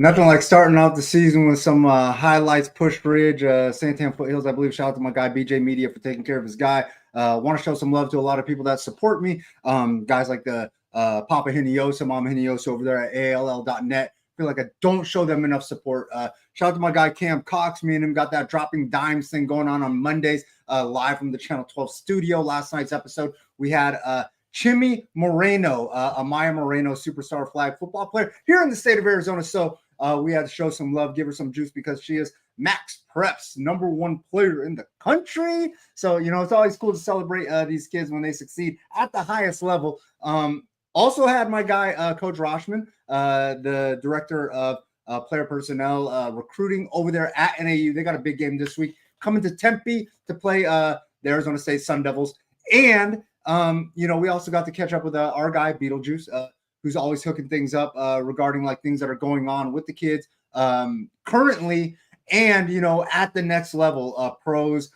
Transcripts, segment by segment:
Nothing like starting out the season with some highlights. Push Bridge, Santan Foothills, I believe. Shout out to my guy BJ Media for taking care of his guy. Want to show some love to a lot of people that support me. Guys like the Papa Hiniosa, Mama Hiniosa over there at ALL.net. Feel like I don't show them enough support. Shout out to my guy Cam Cox. Me and him got that dropping dimes thing going on Mondays, live from the Channel 12 studio. Last night's episode, we had Chimmy Moreno, a Maya Moreno superstar flag football player here in the state of Arizona. So we had to show some love, give her some juice because she is Max Prep's #1 player in the country. So, it's always cool to celebrate these kids when they succeed at the highest level. Also had my guy, Coach Roshman, the director of player personnel recruiting over there at NAU. They got a big game this week coming to Tempe to play the Arizona State Sun Devils. And, we also got to catch up with our guy, Beetlejuice, who's always hooking things up regarding like things that are going on with the kids currently and, at the next level, pros,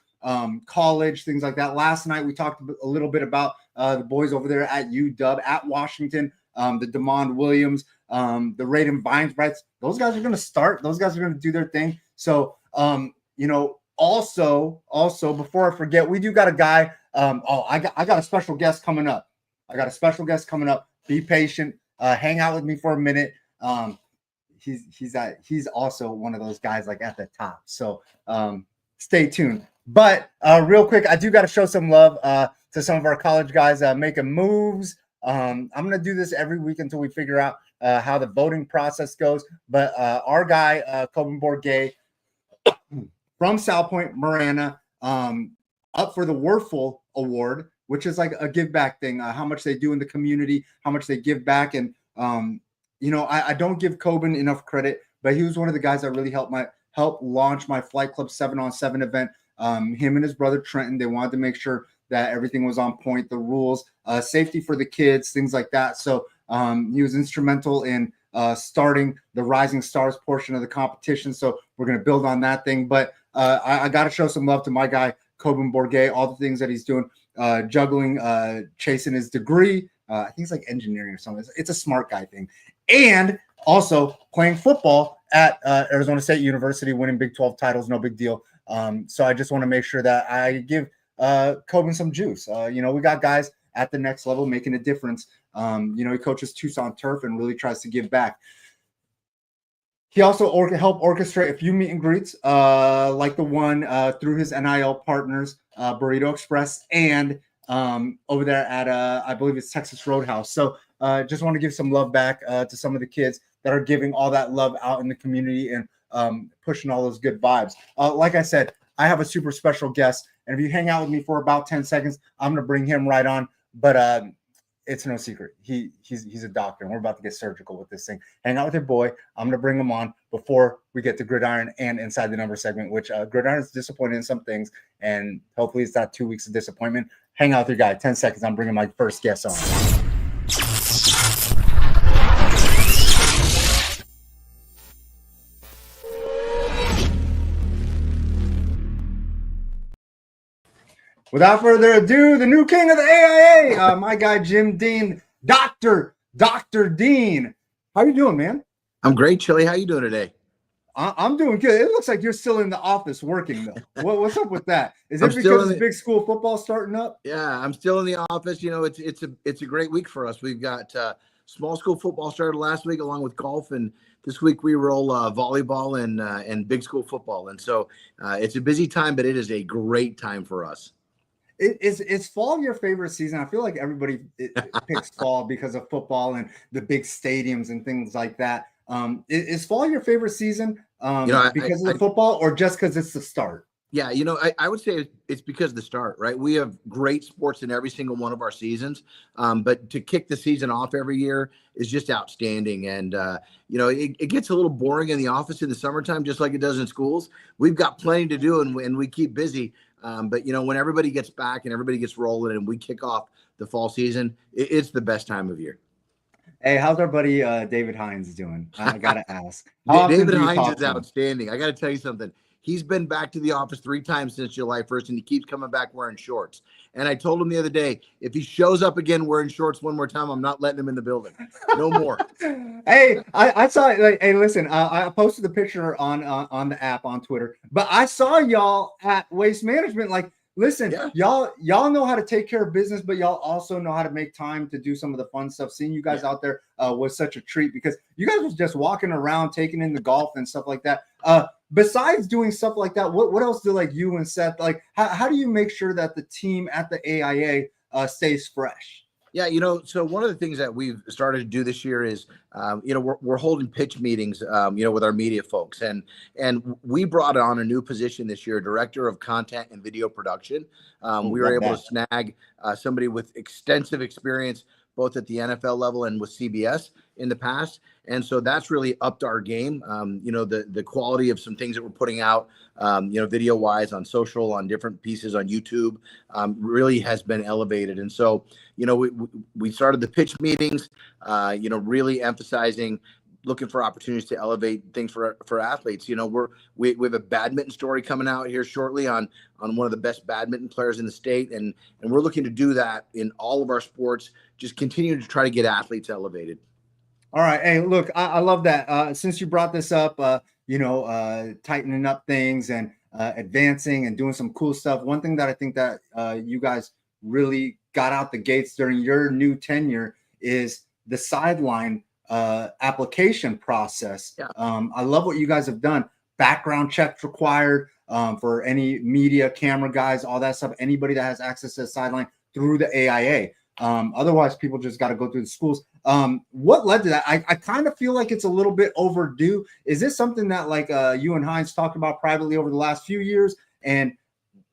college, things like that. Last night, we talked a little bit about the boys over there at UW, at Washington, the DeMond Williams, the Raiden Vinesbrights. Those guys are going to start. Those guys are going to do their thing. So, also, before I forget, we do got a guy. I got a special guest coming up. Be patient. Hang out with me for a minute. He's also one of those guys like at the top. So stay tuned. But real quick, I do got to show some love to some of our college guys making moves. I'm gonna do this every week until we figure out how the voting process goes. But our guy, Coben Bourget from South Point, Marana, up for the Werfel Award, which is like a give back thing, how much they do in the community, how much they give back. And, I don't give Coben enough credit, but he was one of the guys that really helped launch my Flight Club 7-on-7 event. Him and his brother Trenton, they wanted to make sure that everything was on point, the rules, safety for the kids, things like that. So he was instrumental in starting the Rising Stars portion of the competition. So we're going to build on that thing. But I got to show some love to my guy, Coben Bourget, all the things that he's doing, juggling, chasing his degree. I think it's like engineering or something. It's a smart guy thing. And also playing football at Arizona State University, winning Big 12 titles, no big deal. So I just want to make sure that I give Coben some juice. We got guys at the next level making a difference. He coaches Tucson Turf and really tries to give back. He also helped orchestrate a few meet and greets, like the one through his NIL partners, Burrito Express, and over there at, I believe it's Texas Roadhouse. So just want to give some love back to some of the kids that are giving all that love out in the community and pushing all those good vibes. Like I said, I have a super special guest, and if you hang out with me for about 10 seconds, I'm going to bring him right on. But it's no secret. He's a doctor, and we're about to get surgical with this thing. Hang out with your boy. I'm going to bring him on before we get to Gridiron and Inside the Number segment, which Gridiron is disappointed in some things, and hopefully it's not 2 weeks of disappointment. Hang out with your guy. 10 seconds. I'm bringing my first guest on. Without further ado, the new king of the AIA, my guy Jim Dean, Dr. Dean. How you doing, man? I'm great, Chili. How you doing today? I'm doing good. It looks like you're still in the office working, though. What's up with that? Is it because it's big school football starting up? Yeah, I'm still in the office. It's a great week for us. We've got small school football started last week, along with golf, and this week we roll volleyball and big school football. And so it's a busy time, but it is a great time for us. Is fall your favorite season? I feel like everybody picks fall because of football and the big stadiums and things like that. Is fall your favorite season because of the football, or just because it's the start? Yeah, I would say it's because of the start, right? We have great sports in every single one of our seasons, but to kick the season off every year is just outstanding. And, it gets a little boring in the office in the summertime, just like it does in schools. We've got plenty to do, and we keep busy. But when everybody gets back and everybody gets rolling and we kick off the fall season, it's the best time of year. Hey, how's our buddy David Hines doing? I got to ask. David Hines is outstanding. I got to tell you something. He's been back to the office 3 times since July 1st, and he keeps coming back wearing shorts. And I told him the other day, if he shows up again wearing shorts one more time, I'm not letting him in the building. No more. Hey, I saw it. Like, hey, listen, I posted the picture on the app on Twitter, but I saw y'all at Waste Management. Like, listen, Yeah. y'all know how to take care of business, but y'all also know how to make time to do some of the fun stuff. Seeing you guys out there was such a treat because you guys was just walking around, taking in the golf and stuff like that. Besides doing stuff like that, what else do like you and Seth like? How do you make sure that the team at the AIA stays fresh? Yeah, so one of the things that we've started to do this year is, we're holding pitch meetings, with our media folks, and we brought on a new position this year, director of content and video production. We were able to snag somebody with extensive experience both at the NFL level and with CBS in the past, and so that's really upped our game. The quality of some things that we're putting out, video wise on social, on different pieces on YouTube, really has been elevated, and so. We started the pitch meetings, really emphasizing looking for opportunities to elevate things for athletes. We have a badminton story coming out here shortly on one of the best badminton players in the state. And we're looking to do that in all of our sports, just continue to try to get athletes elevated. All right. Hey, look, I love that. Since you brought this up, tightening up things and advancing and doing some cool stuff. One thing that I think that you guys really got out the gates during your new tenure is the sideline application process. Yeah. I love what you guys have done. Background checks required for any media, camera guys, all that stuff. Anybody that has access to the sideline through the AIA. Otherwise, people just got to go through the schools. What led to that? I kind of feel like it's a little bit overdue. Is this something that like you and Heinz talked about privately over the last few years? And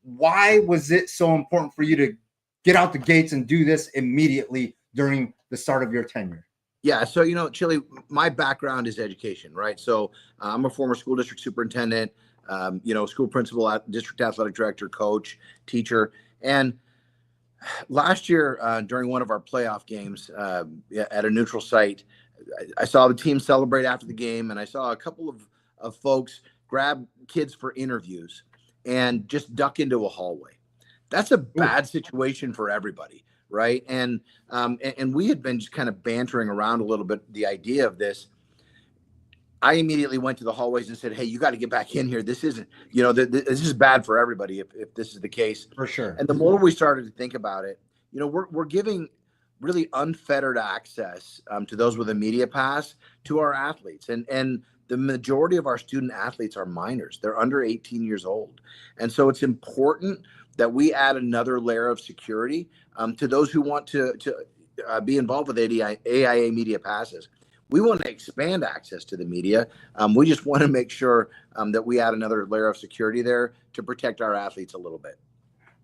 why was it so important for you to get out the gates and do this immediately during the start of your tenure? Yeah. So, Chili, my background is education, right? So I'm a former school district superintendent, school principal, district athletic director, coach, teacher. And last year during one of our playoff games at a neutral site, I saw the team celebrate after the game, and I saw a couple of folks grab kids for interviews and just duck into a hallway. That's a bad situation for everybody, right? And we had been just kind of bantering around a little bit the idea of this. I immediately went to the hallways and said, "Hey, you got to get back in here. This isn't, this is bad for everybody if this is the case." For sure. And the more we started to think about it, we're giving really unfettered access to those with a media pass to our athletes, and the majority of our student athletes are minors. They're under 18 years old, and so it's important that we add another layer of security to those who want to be involved with AIA media passes. We want to expand access to the media. We just want to make sure that we add another layer of security there to protect our athletes a little bit.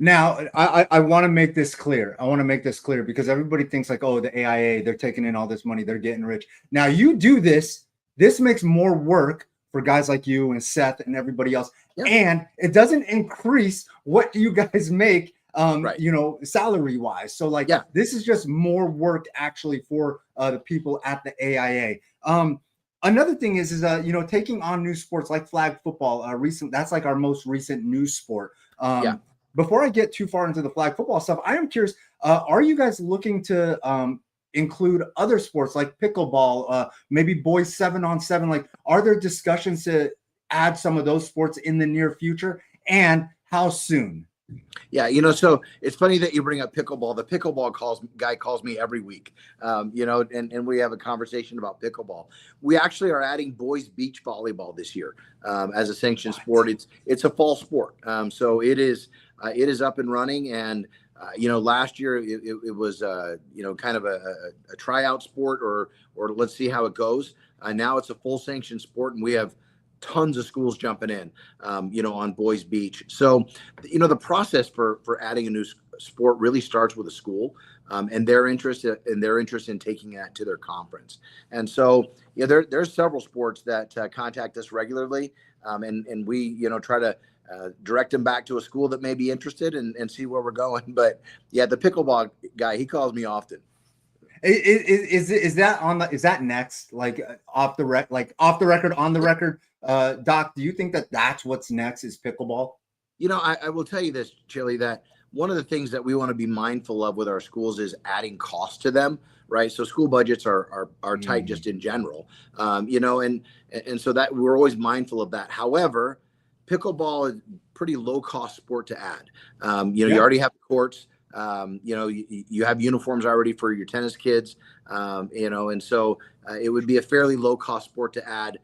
Now, I want to make this clear. I want to make this clear because everybody thinks like, oh, the AIA, they're taking in all this money, they're getting rich. Now, you do this. This makes more work for guys like you and Seth and everybody else. Yeah. And it doesn't increase what you guys make, right. Salary wise. So like, This is just more work actually for the people at the AIA. Another thing is taking on new sports like flag football, that's like our most recent new sport. Before I get too far into the flag football stuff, I am curious, are you guys looking to include other sports like pickleball, maybe boys 7-on-7? Like, are there discussions to add some of those sports in the near future, and how soon? Yeah, so it's funny that you bring up pickleball. The pickleball guy calls me every week, and we have a conversation about pickleball. We actually are adding boys beach volleyball this year as a sanctioned sport. It's a fall sport, so it is up and running. And last year it was kind of a tryout sport, or let's see how it goes. Now it's a full sanctioned sport, and we have tons of schools jumping in, on boys beach. So, the process for adding a new sport really starts with a school and their interest in taking that to their conference. And so, there's several sports that contact us regularly, and we, try to direct them back to a school that may be interested and see where we're going. But yeah, the pickleball guy, he calls me often. Is that on the, is that next, like off the record, on the record, Doc? Do you think that that's what's next is pickleball? I will tell you this, Chili, that one of the things that we want to be mindful of with our schools is adding cost to them, right? So school budgets are tight Mm, just in general, and so that we're always mindful of that. However, pickleball is pretty low cost sport to add. You yeah. already have courts. You have uniforms already for your tennis kids. And so it would be a fairly low cost sport to add.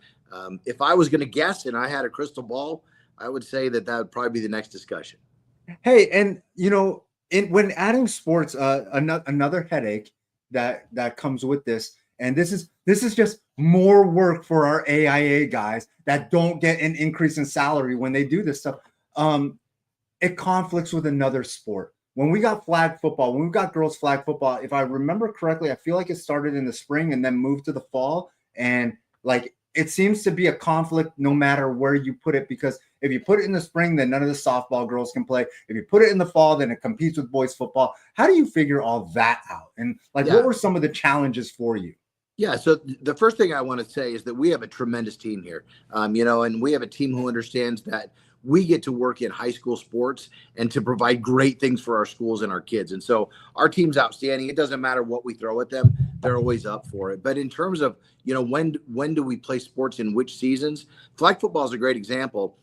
If I was going to guess and I had a crystal ball, I would say that that would probably be the next discussion. Hey, and when adding sports, another headache that comes with this, and this is just more work for our AIA guys that don't get an increase in salary when they do this stuff. Um, it conflicts with another sport. When we got flag football, when we got girls flag football, if I remember correctly, I feel like it started in the spring and then moved to the fall. And like it seems to be a conflict no matter where you put it, because if you put it in the spring, then none of the softball girls can play. If you put it in the fall, then it competes with boys football. How do you figure all that out? And like, what Yeah. were some of the challenges for you? Yeah. So the first thing I want to say is that we have a tremendous team here, and we have a team who understands that we get to work in high school sports and to provide great things for our schools and our kids. And so our team's outstanding. It doesn't matter what we throw at them; they're always up for it. But in terms of when do we play sports in which seasons? Flag football is a great example.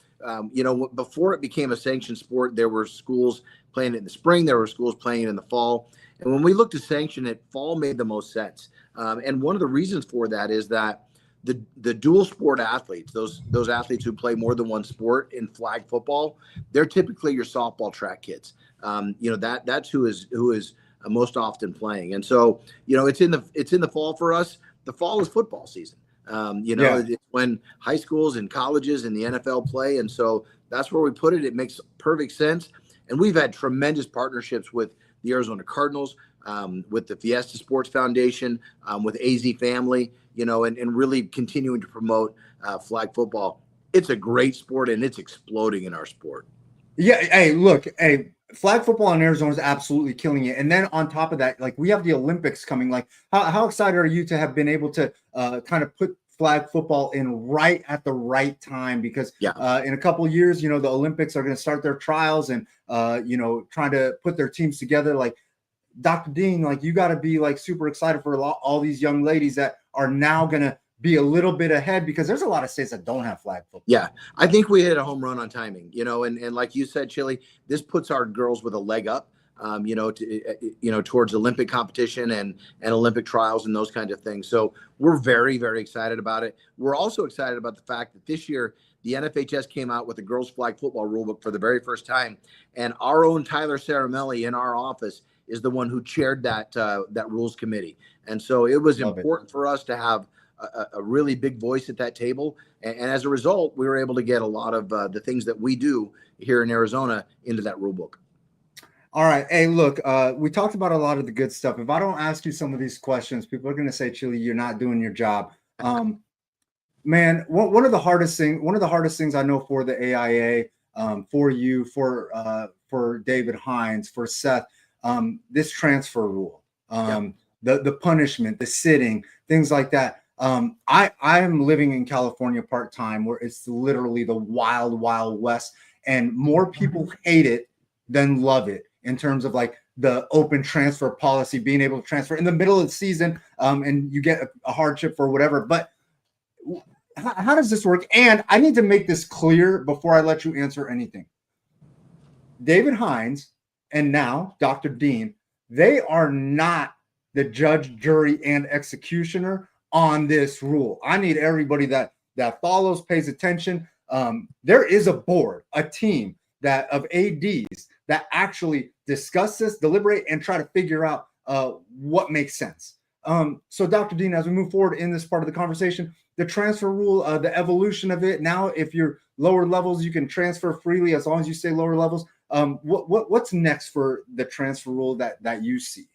Before it became a sanctioned sport, there were schools playing it in the spring. There were schools playing it in the fall. And when we looked to sanction it, fall made the most sense. And one of the reasons for that is that the dual sport athletes, those athletes who play more than one sport in flag football, they're typically your softball track kids. That's who is most often playing. And so it's in the fall for us. The fall is football season. Yeah. It's when high schools and colleges and the NFL play, and so that's where we put it. It makes perfect sense, and we've had tremendous partnerships with the Arizona Cardinals, with the Fiesta Sports Foundation, with AZ Family, and really continuing to promote flag football. It's a great sport, and it's exploding in our sport. Yeah. Hey, look, hey, flag football in Arizona is absolutely killing it. And then on top of that, like we have the Olympics coming. Like, how excited are you to have been able to kind of put flag football in right at the right time? Because Yeah. in a couple of years, the Olympics are going to start their trials and trying to put their teams together. Like Dr. Dean, like you got to be like super excited for all these young ladies that are now going to be a little bit ahead, because there's a lot of states that don't have flag football. Yeah, I think we hit a home run on timing, and like you said, Chili, this puts our girls with a leg up, towards Olympic competition and Olympic trials and those kinds of things. So we're very, very excited about it. We're also excited about the fact that this year the NFHS came out with the girls flag football rulebook for the very first time, and our own Tyler Saramelli in our office is the one who chaired that rules committee. And so it was Love it. important for us to have a really big voice at that table. And as a result, we were able to get a lot of the things that we do here in Arizona into that rule book. All right. Hey, look, we talked about a lot of the good stuff. If I don't ask you some of these questions, people are going to say, Chili, you're not doing your job. Man, one of the hardest things I know for the AIA, for you, for David Hines, for Seth, this transfer rule, the punishment, the sitting, things like that. I am living in California part time, where it's literally the wild, wild west, and more people hate it than love it in terms of like the open transfer policy, being able to transfer in the middle of the season, and you get a hardship for whatever. But how does this work? And I need to make this clear before I let you answer anything. David Hines and now Dr. Dean, they are not the judge, jury, and executioner on this rule. I need everybody that follows, pays attention. There is a board, a team that of ADs that actually discuss this, deliberate, and try to figure out what makes sense. So Dr. Dean, as we move forward in this part of the conversation, the transfer rule, the evolution of it. Now, if you're lower levels, you can transfer freely as long as you stay lower levels. What's next for the transfer rule that you see?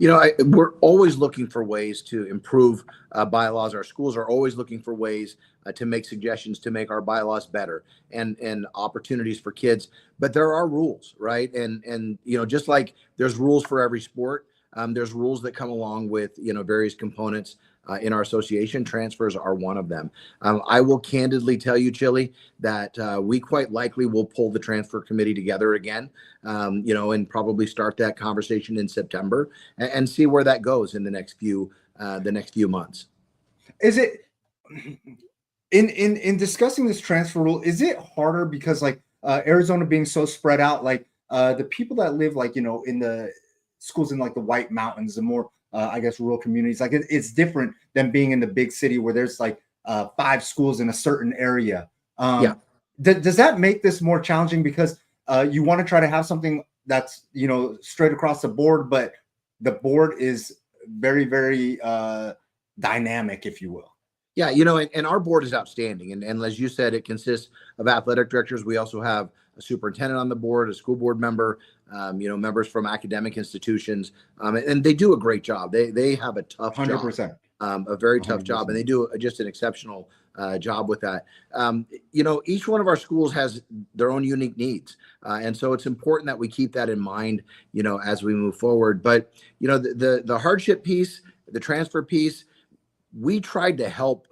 We're always looking for ways to improve bylaws. Our schools are always looking for ways to make suggestions to make our bylaws better and opportunities for kids. But there are rules, right? And just like there's rules for every sport, there's rules that come along with, various components in our association. Transfers are one of them. I will candidly tell you, Chili, that we quite likely will pull the transfer committee together again, and probably start that conversation in September and see where that goes in the next few months. Is it in discussing this transfer rule? Is it harder because like Arizona being so spread out, like the people that live like in the schools in like the White Mountains, the more I guess rural communities, like it's different than being in the big city where there's like 5 schools in a certain area. Yeah. Does that make this more challenging because you want to try to have something that's straight across the board, but the board is very, very dynamic, if you will? Yeah, and our board is outstanding. And as you said, it consists of athletic directors. We also have a superintendent on the board, a school board member, members from academic institutions, and they do a great job. They have a tough 100%. job, a very tough 100%. job, and they do just an exceptional job with that. Each one of our schools has their own unique needs, and so it's important that we keep that in mind, as we move forward. But the hardship piece, the transfer piece, we tried to help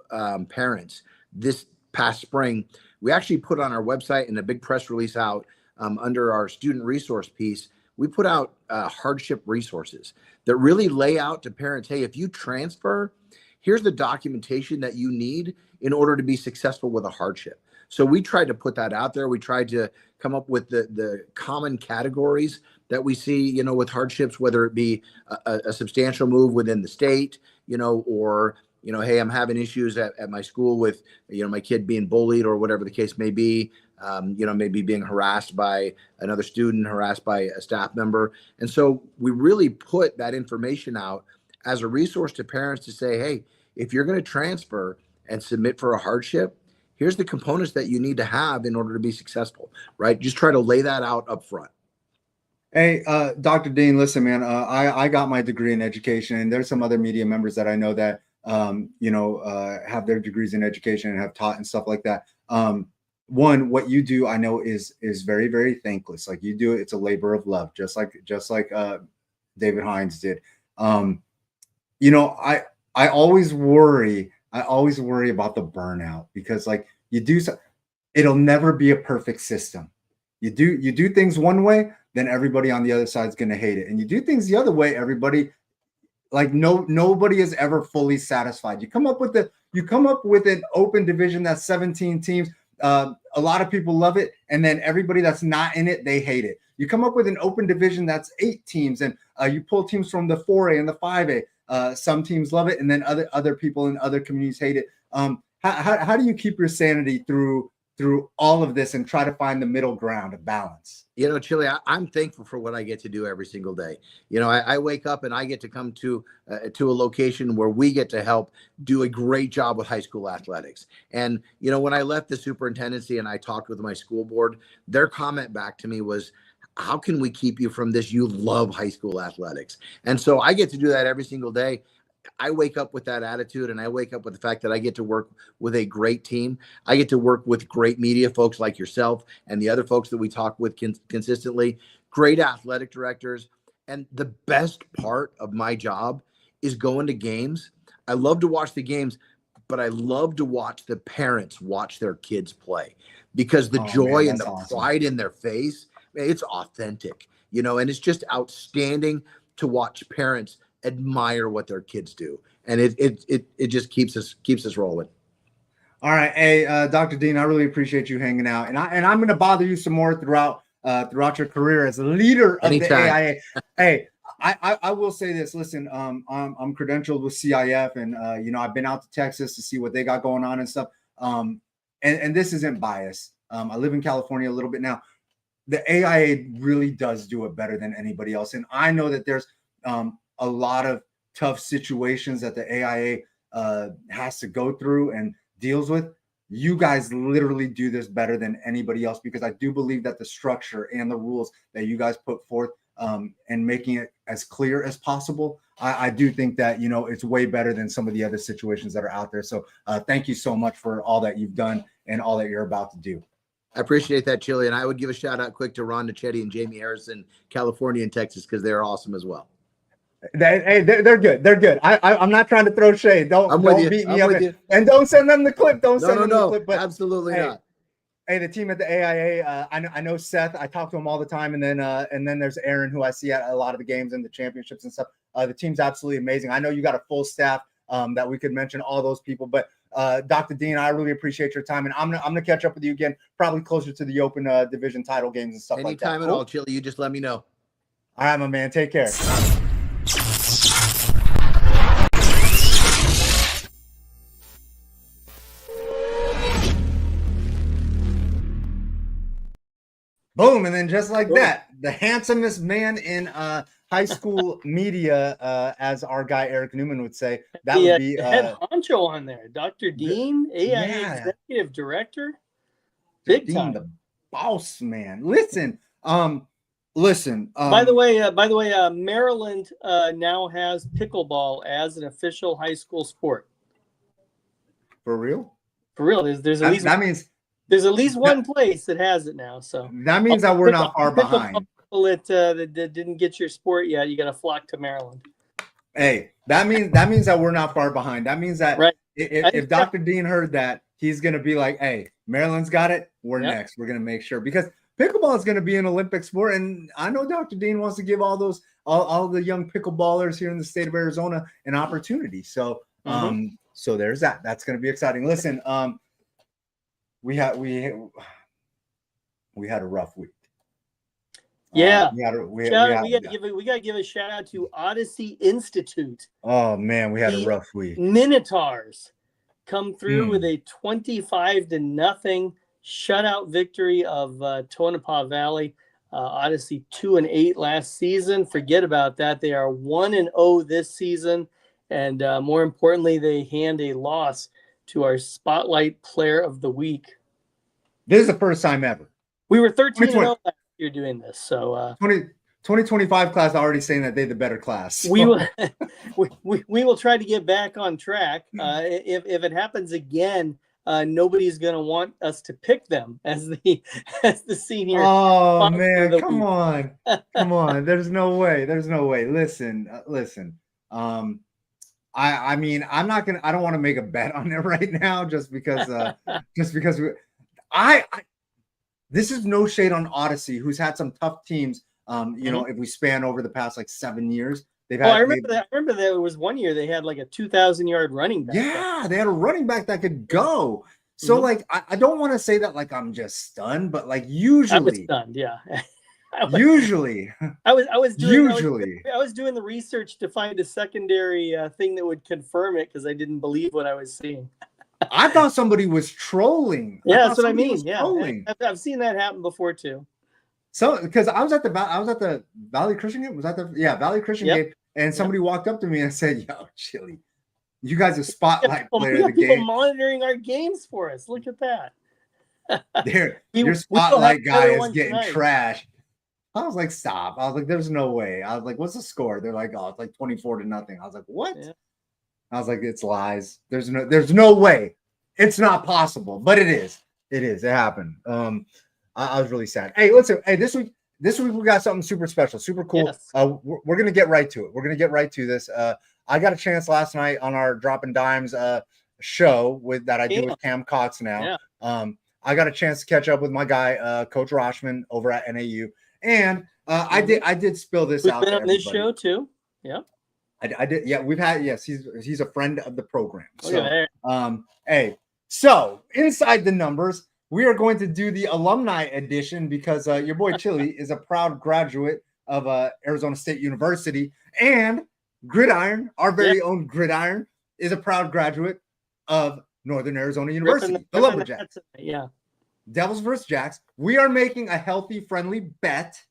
parents this past spring. We actually put on our website and a big press release out under our student resource piece. We put out hardship resources that really lay out to parents, hey, if you transfer, here's the documentation that you need in order to be successful with a hardship. So we tried to put that out there. We tried to come up with the common categories that we see, with hardships, whether it be a substantial move within the state, or hey, I'm having issues at my school with, my kid being bullied or whatever the case may be, maybe being harassed by another student, harassed by a staff member. And so we really put that information out as a resource to parents to say, hey, if you're going to transfer and submit for a hardship, here's the components that you need to have in order to be successful, right? Just try to lay that out up front. Hey, Dr. Dean, listen, man, I got my degree in education, and there's some other media members that I know that, have their degrees in education and have taught and stuff like that. One, what you do, I know is very, very thankless. Like you do it, it's a labor of love, just like David Hines did. I always worry about the burnout because like you do, it'll never be a perfect system. You do things one way, then everybody on the other side is going to hate it. And you do things the other way, everybody, like nobody is ever fully satisfied. You come up with an open division that's 17 teams. A lot of people love it, and then everybody that's not in it, they hate it. You come up with an open division that's 8 teams, and you pull teams from the 4A and the 5A. Some teams love it, and then other people in other communities hate it. How do you keep your sanity through all of this and try to find the middle ground of balance? Chili, I'm thankful for what I get to do every single day. I wake up and I get to come to a location where we get to help do a great job with high school athletics. And, when I left the superintendency and I talked with my school board, their comment back to me was, how can we keep you from this? You love high school athletics. And so I get to do that every single day. I wake up with that attitude, and I wake up with the fact that I get to work with a great team. I get to work with great media folks like yourself and the other folks that we talk with consistently, great athletic directors. And the best part of my job is going to games. I love to watch the games, but I love to watch the parents watch their kids play because the joy and the pride in their face, it's authentic, and it's just outstanding to watch parents admire what their kids do, and it just keeps us rolling. All right, hey, Dr. Dean, I really appreciate you hanging out, and I'm going to bother you some more throughout your career as a leader of the AIA. Hey, I will say this. Listen, I'm credentialed with CIF, and I've been out to Texas to see what they got going on and stuff. And this isn't bias. I live in California a little bit now. The AIA really does do it better than anybody else, and I know that there's a lot of tough situations that the AIA has to go through and deals with. You guys literally do this better than anybody else because I do believe that the structure and the rules that you guys put forth and making it as clear as possible, I do think that, it's way better than some of the other situations that are out there. So thank you so much for all that you've done and all that you're about to do. I appreciate that, Chili. And I would give a shout out quick to Ron Nichetti and Jamie Harrison, California and Texas, because they're awesome as well. They're good. They're good. I'm not trying to throw shade. I'm with Don't you. beat me I'm up. with you. And don't send them the clip. Don't No, send no, them the no. clip. But Absolutely hey, not. hey, the team at the AIA, I know Seth. I talk to him all the time, and then there's Aaron, who I see at a lot of the games and the championships and stuff. The team's absolutely amazing. I know you got a full staff that we could mention all those people, but Dr. Dean, I really appreciate your time, and I'm gonna catch up with you again, probably closer to the Open division title games and stuff like that. Anytime at all, Chili. You just let me know. All right, my man. Take care. Boom, and then just like that, the handsomest man in high school media, as our guy Eric Newman would say, that would be the head honcho on there, Dr. Dean AIA Executive Director. Big Dean, time. the boss man. Listen. By the way, Maryland now has pickleball as an official high school sport. For real? For real, there's at least that means. There's at least one place that has it now. So that means that we're not far behind. People that didn't get your sport yet, you got to flock to Maryland. Hey, that means that we're not far behind. That means that if Dr. Dean heard that, he's gonna be like, "Hey, Maryland's got it. We're next. We're gonna make sure," because pickleball is gonna be an Olympic sport, and I know Dr. Dean wants to give all the young pickleballers here in the state of Arizona an opportunity. So so there's that. That's gonna be exciting. Listen, we had a rough week. Yeah, we gotta give a shout out to Odyssey Institute. Oh man, we had a rough week. Minotaurs come through with a 25-0 shutout victory of Tonopah Valley. Odyssey 2-8 last season. Forget about that. They are 1-0 this season, and more importantly, they hand a loss to our Spotlight Player of the Week. This is the first time ever. We were 13-0 last year doing this. So 2025 class already saying that they're the better class. So. We will try to get back on track. If it happens again, nobody's going to want us to pick them as the senior. Oh man, come on. There's no way. Listen. I mean, I don't want to make a bet on it right now, just because this is no shade on Odyssey, who's had some tough teams. If we span over the past like 7 years, they've had. I remember that. I remember that it was one year they had like a 2,000-yard running back. Yeah, they had a running back that could go. So like, I don't want to say that like I'm just stunned, but like usually, I was stunned. Yeah. I was doing the research to find a secondary thing that would confirm it because I didn't believe what I was seeing. I thought somebody was trolling. Yeah, that's what I mean. Yeah, I've seen that happen before too. So because I was at the Valley Christian game. Was that Valley Christian game? And somebody walked up to me and said, "Yo, Chili, you guys are Spotlight Player of the game. People monitoring our games for us. Look at that. Your Spotlight guy is getting trashed." I was like, stop. I was like, there's no way. I was like, what's the score? They're like, oh, it's like 24-0. I was like, what? Yeah. I was like, it's lies. There's no way. It's not possible, but it is. It happened. I was really sad. Hey, listen. Hey, this week we got something super special, super cool. Yes. We're gonna get right to it. We're gonna get right to this. I got a chance last night on our Dropping Dimes show that I do with Cam Cox now. Yeah. I got a chance to catch up with my guy, Coach Roshman over at NAU. And I did spill this out. We've been on this show too. Yeah. I did. Yeah, we've had. Yes, he's a friend of the program. So, hey, so inside the numbers, we are going to do the alumni edition because your boy Chili is a proud graduate of Arizona State University, and Gridiron, our very own Gridiron, is a proud graduate of Northern Arizona University, the Lumberjacks. Yeah. Devils versus Jacks. We are making a healthy, friendly bet.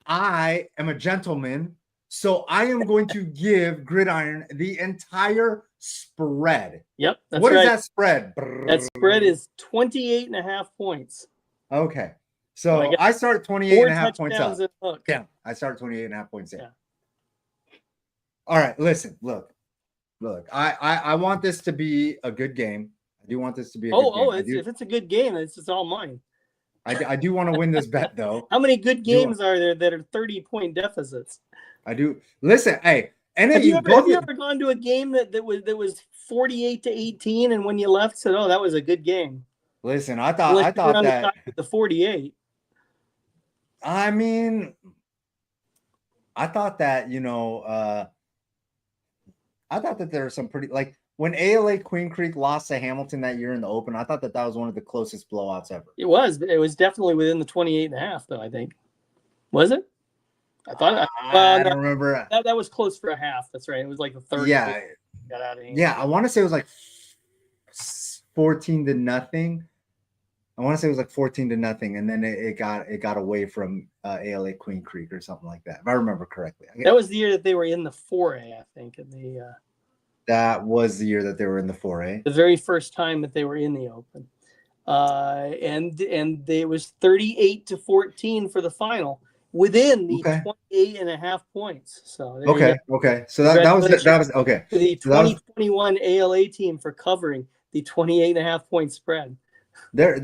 I am a gentleman, so I am going to give Gridiron the entire spread. Yep. What is that spread? That spread is 28.5 points. Okay. So I start 28.5 points up. Yeah. I start 28.5 points in. Yeah. All right. Listen, look. I want this to be a good game. I do want this to be a good game. If it's a good game, it's all mine. I do want to win this bet though. How many good games are there that are 30-point deficits? I do. Listen, hey, Have you ever gone to a game that was 48-18, and when you left said, "Oh, that was a good game"? Listen, I thought that the 48. I mean, I thought that I thought that there were some pretty like when ALA Queen Creek lost to Hamilton that year in the Open. I thought that was one of the closest blowouts ever. It was definitely within the 28.5, though. I think was it? I thought. I don't remember. That was close for a half. That's right. It was like the 30. Yeah, got out of hand. Yeah. I want to say it was like 14-0. I want to say it was like 14-0, and then it got away from ALA Queen Creek or something like that, if I remember correctly. That was the year that they were in the 4A, I think. That was the year that they were in the 4A. The very first time that they were in the Open, and it was 38-14 for the final within the 28.5 points. So okay. So that was okay. The 2021 ALA team for covering the 28.5 point spread. There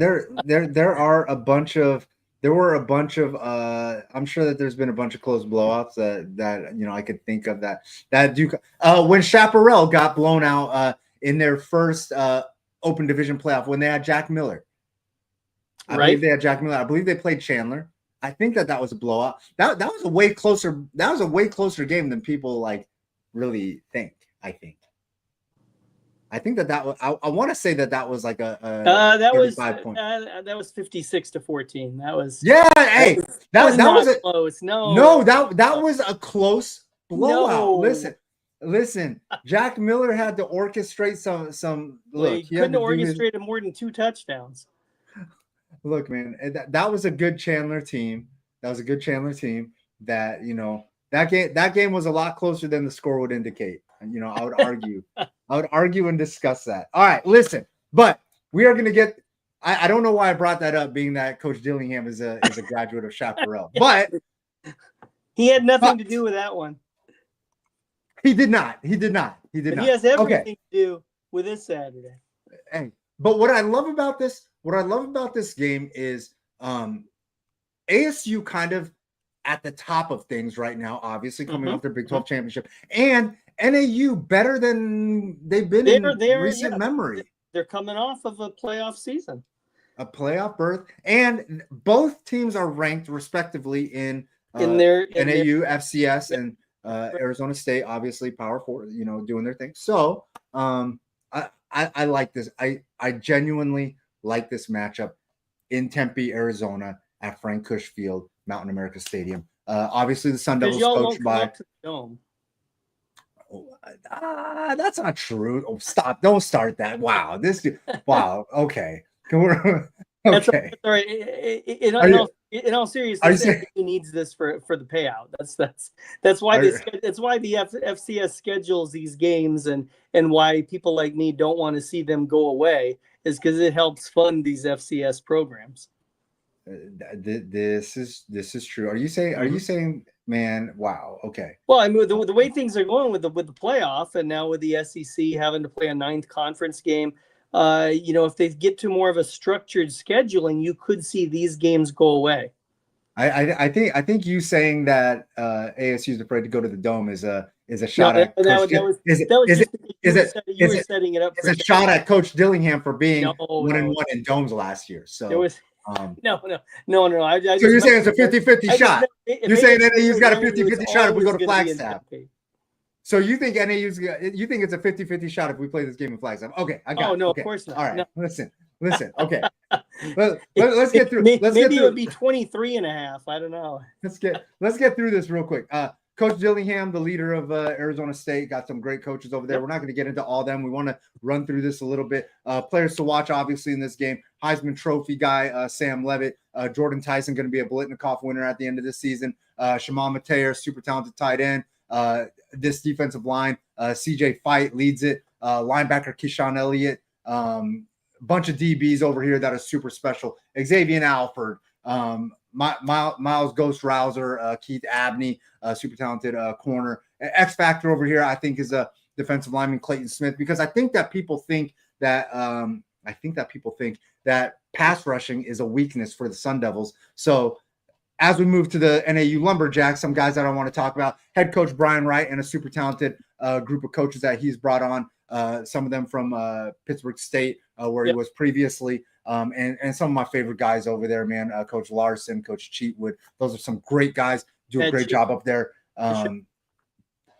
were a bunch of I'm sure that there's been a bunch of close blowouts that I could think of that do when Chaparral got blown out in their first Open Division playoff when they had Jack Miller. I believe they had Jack Miller. I believe they played Chandler. I think that was a blowout. That was a way closer game than people like really think. I think that was. I want to say that was like a that was 5 point. That was 56-14. That was that was close. No, that was a close blowout. No. Listen. Jack Miller had to orchestrate some. Look, he couldn't orchestrate more than 2 touchdowns. Look, man, that was a good Chandler team. That that game was a lot closer than the score would indicate. I would argue. I would argue and discuss that. All right, listen, but we are going to get. I don't know why I brought that up, being that Coach Dillingham is a graduate of Chaparral, but he had nothing to do with that one. He did not. He has everything to do with this Saturday. Hey, but what I love about this game is ASU kind of at the top of things right now, obviously coming off their Big 12 championship, and NAU better than they've been in recent memory. They're coming off of a playoff season, a playoff berth, and both teams are ranked respectively in their NAU, FCS, and Arizona State, obviously Power 4, doing their thing. So I like this. I genuinely like this matchup in Tempe, Arizona, at Frank Cush Field, Mountain America Stadium. Obviously, the Sun Devils coached by. That's not true. Oh, stop! Don't start that. Wow, wow. Okay. Okay. That's all right. In all seriousness, he needs this for the payout. That's why the FCS schedules these games and why people like me don't want to see them go away is because it helps fund these FCS programs. This is true. Are you saying, man? Wow. Okay. Well, I mean, the way things are going with the playoff, and now with the SEC having to play a 9th conference game, if they get to more of a structured scheduling, you could see these games go away. I think you saying that ASU is afraid to go to the Dome is a shot at Coach. You were setting it up. It's a shot at Coach Dillingham for being 1-1 in domes last year. So there was. No. So you're saying it's a 50-50 shot? You're saying NAU's got a 50-50 shot if we go to Flagstaff? So you think you think it's a 50-50 shot if we play this game in Flagstaff? Okay, I got it. Oh, no, okay. Of course not. All right, no. listen. Okay, let's get through. Maybe it would be 23.5. I don't know. Let's get through this real quick. Coach Dillingham, the leader of Arizona State, got some great coaches over there. Yep. We're not going to get into all them. We want to run through this a little bit. Players to watch, obviously, in this game. Heisman Trophy guy, Sam Levitt. Jordan Tyson going to be a Blitnikoff winner at the end of the season. Shaman Mateer, super talented tight end. This defensive line, CJ Fight leads it. Linebacker Keyshawn Elliott. Bunch of DBs over here that are super special. Xavier Alford. Miles Ghost Rouser, Keith Abney, super talented corner. X factor over here, I think, is a defensive lineman Clayton Smith, because I think that people think that pass rushing is a weakness for the Sun Devils. So as we move to the NAU Lumberjacks, some guys that I want to talk about, head coach Brian Wright and a super talented group of coaches that he's brought on, some of them from Pittsburgh State, where he was previously, and some of my favorite guys over there, man, Coach Larson, Coach Cheatwood. Those are some great guys, do a great job up there.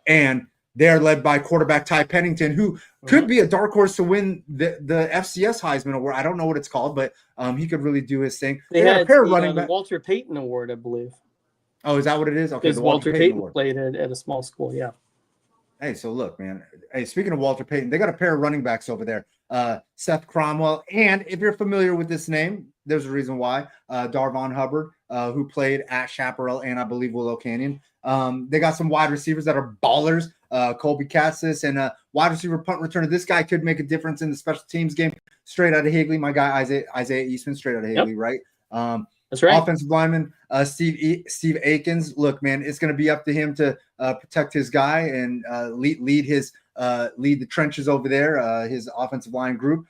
And they're led by quarterback Ty Pennington, who could be a dark horse to win the FCS Heisman Award. I don't know what it's called, but he could really do his thing. They had a pair of running back. The Walter Payton Award, I believe. Oh, is that what it is? Okay, the Walter Payton played at a small school, yeah. Hey, so look, man. Hey, speaking of Walter Payton, they got a pair of running backs over there, Seth Cromwell, and if you're familiar with this name, there's a reason why. Darvon Hubbard, who played at Chaparral and I believe Willow Canyon. They got some wide receivers that are ballers. Colby Cassis and a wide receiver punt returner. This guy could make a difference in the special teams game. Straight out of Higley, my guy Isaiah Eastman, straight out of Higley, right? That's right. Offensive lineman Steve Akins. Look, man, it's going to be up to him to protect his guy and lead the trenches over there. His offensive line group.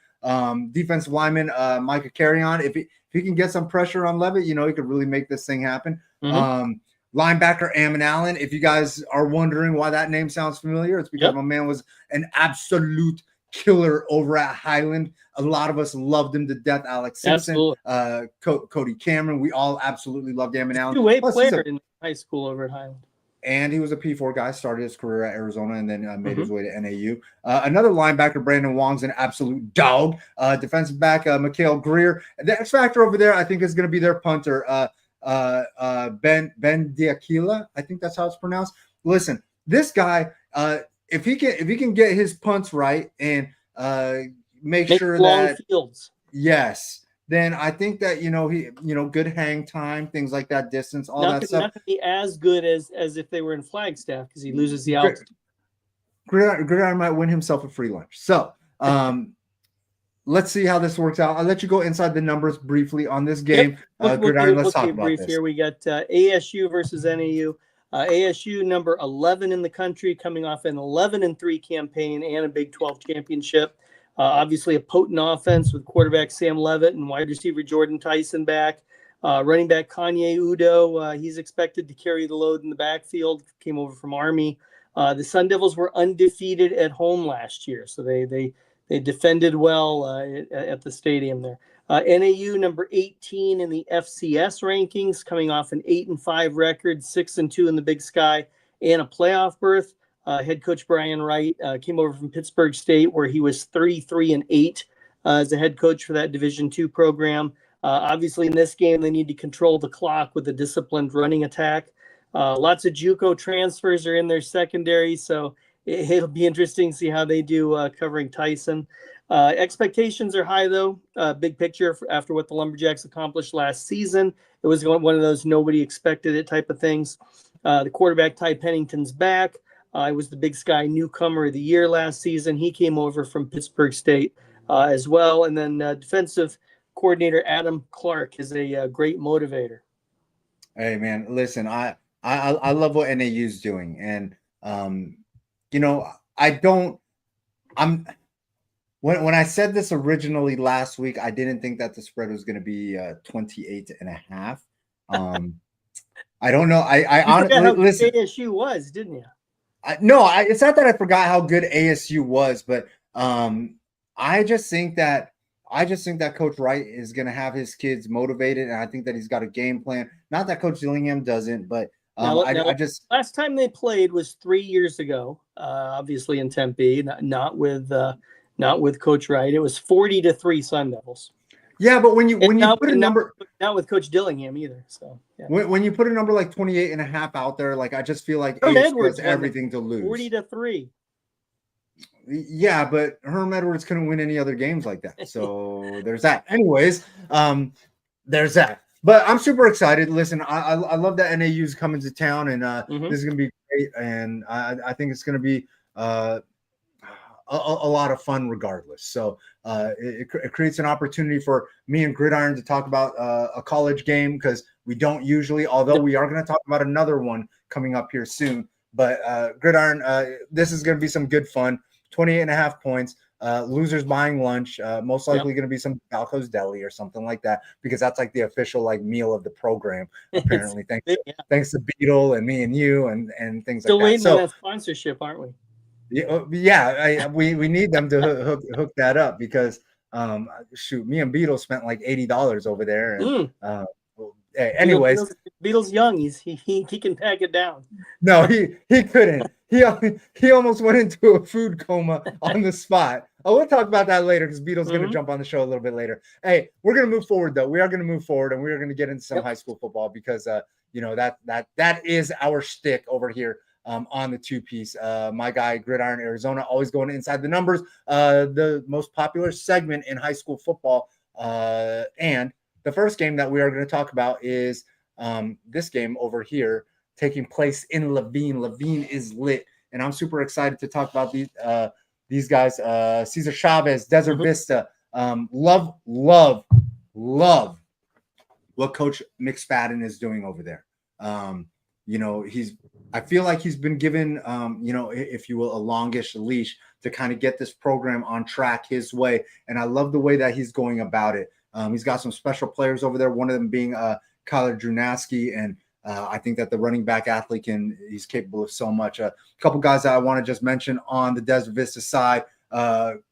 Defensive lineman Micah Carrion. If he can get some pressure on Levitt, he could really make this thing happen. Linebacker Ammon Allen. If you guys are wondering why that name sounds familiar, it's because my man was an absolute killer over at Highland. A lot of us loved him to death. Alex Simpson, Cody Cameron. We all absolutely loved Ammon Allen. Two-way player in high school over at Highland. And he was a P4 guy, started his career at Arizona and then made his way to NAU. Another linebacker, Brandon Wong's an absolute dog. Defensive back, Mikhail Greer. The X factor over there, I think, is going to be their punter, Ben Diakila. I think that's how it's pronounced. Listen, this guy, if he can get his punts right and make sure long that fields. Yes. Then I think that, good hang time, things like that, distance, all that stuff. Not going to be as good as if they were in Flagstaff because he loses the altitude. Gridiron might win himself a free lunch. So let's see how this works out. I'll let you go inside the numbers briefly on this game. Gridiron, let's talk about this. Here we got ASU versus NAU. ASU number 11 in the country, coming off an 11-3 campaign and a Big 12 championship. Obviously, a potent offense with quarterback Sam Levitt and wide receiver Jordan Tyson back. Running back Kanye Udo, he's expected to carry the load in the backfield. Came over from Army. The Sun Devils were undefeated at home last year, so they defended well at the stadium there. NAU number 18 in the FCS rankings, coming off an 8-5 record, 6-2 in the Big Sky, and a playoff berth. Head coach Brian Wright came over from Pittsburgh State, where he was 33-8 as a head coach for that Division II program. Obviously, in this game, they need to control the clock with a disciplined running attack. Lots of JUCO transfers are in their secondary, so it'll be interesting to see how they do covering Tyson. Expectations are high, though. Big picture after what the Lumberjacks accomplished last season. It was one of those nobody expected it type of things. The quarterback, Ty Pennington's back. I was the Big Sky newcomer of the year last season. He came over from Pittsburgh State as well. And then defensive coordinator Adam Clark is a great motivator. Hey, man, listen, I love what NAU's doing. And, when I said this originally last week, I didn't think that the spread was going to be 28.5. I don't know. I honestly listen. ASU was, didn't you? It's not that I forgot how good ASU was, but I just think that Coach Wright is going to have his kids motivated, and I think that he's got a game plan. Not that Coach Dillingham doesn't, but I just last time they played was 3 years ago, obviously in Tempe, not with Coach Wright. It was 40-3 Sun Devils. Yeah, but when you put a number, not with Coach Dillingham either. So yeah. when you put a number like 28.5 out there, like I just feel like ASU has everything to lose. 40-3. Yeah, but Herm Edwards couldn't win any other games like that. So there's that. Anyways, there's that. But I'm super excited. Listen, I love that NAU's coming to town, and this is gonna be great. And I think it's gonna be a lot of fun regardless. So it creates an opportunity for me and Gridiron to talk about a college game, because we don't usually, although we are going to talk about another one coming up here soon. But Gridiron, this is going to be some good fun. 28.5 points. losers buying lunch. Most likely going to be some Balco's Deli or something like that, because that's like the official like meal of the program. Apparently, thanks to Beetle and me and you and things Still like that. waiting So on that sponsorship, aren't we? yeah, we need them to hook that up, because shoot, me and Beetle spent like $80 over there, and anyways, Beetle's young. He can pack it down. no, he couldn't. He almost went into a food coma on the spot. Oh, we'll talk about that later, because Beetle's going to jump on the show a little bit later. Hey, we're going to move forward though. We are going to move forward, and we are going to get into some high school football, because that is our shtick over here. On the two-piece, my guy Gridiron Arizona, always going inside the numbers, the most popular segment in high school football. And the first game that we are going to talk about is this game over here, taking place in Levine. Levine is lit, and I'm super excited to talk about these guys. Cesar Chavez, Desert Vista. Love what Coach McSpadden is doing over there. I feel like he's been given, if you will, a longish leash to kind of get this program on track his way. And I love the way that he's going about it. He's got some special players over there, one of them being Kyler Drunaski. And I think that the running back athlete he's capable of so much. A couple guys that I want to just mention on the Desert Vista side,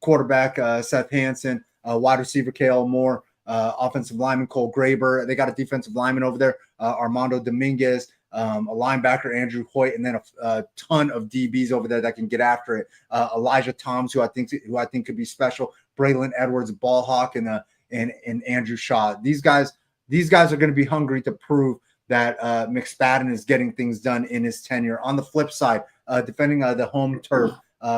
quarterback Seth Hansen, wide receiver Kale Moore, offensive lineman Cole Graber. They got a defensive lineman over there, Armando Dominguez, a linebacker Andrew Hoyt, and then a ton of DBs over there that can get after it. Elijah Toms, who I think could be special. Braylon Edwards, ball hawk, and Andrew Shaw. These guys are going to be hungry to prove that McSpadden is getting things done in his tenure. On the flip side, defending the home turf,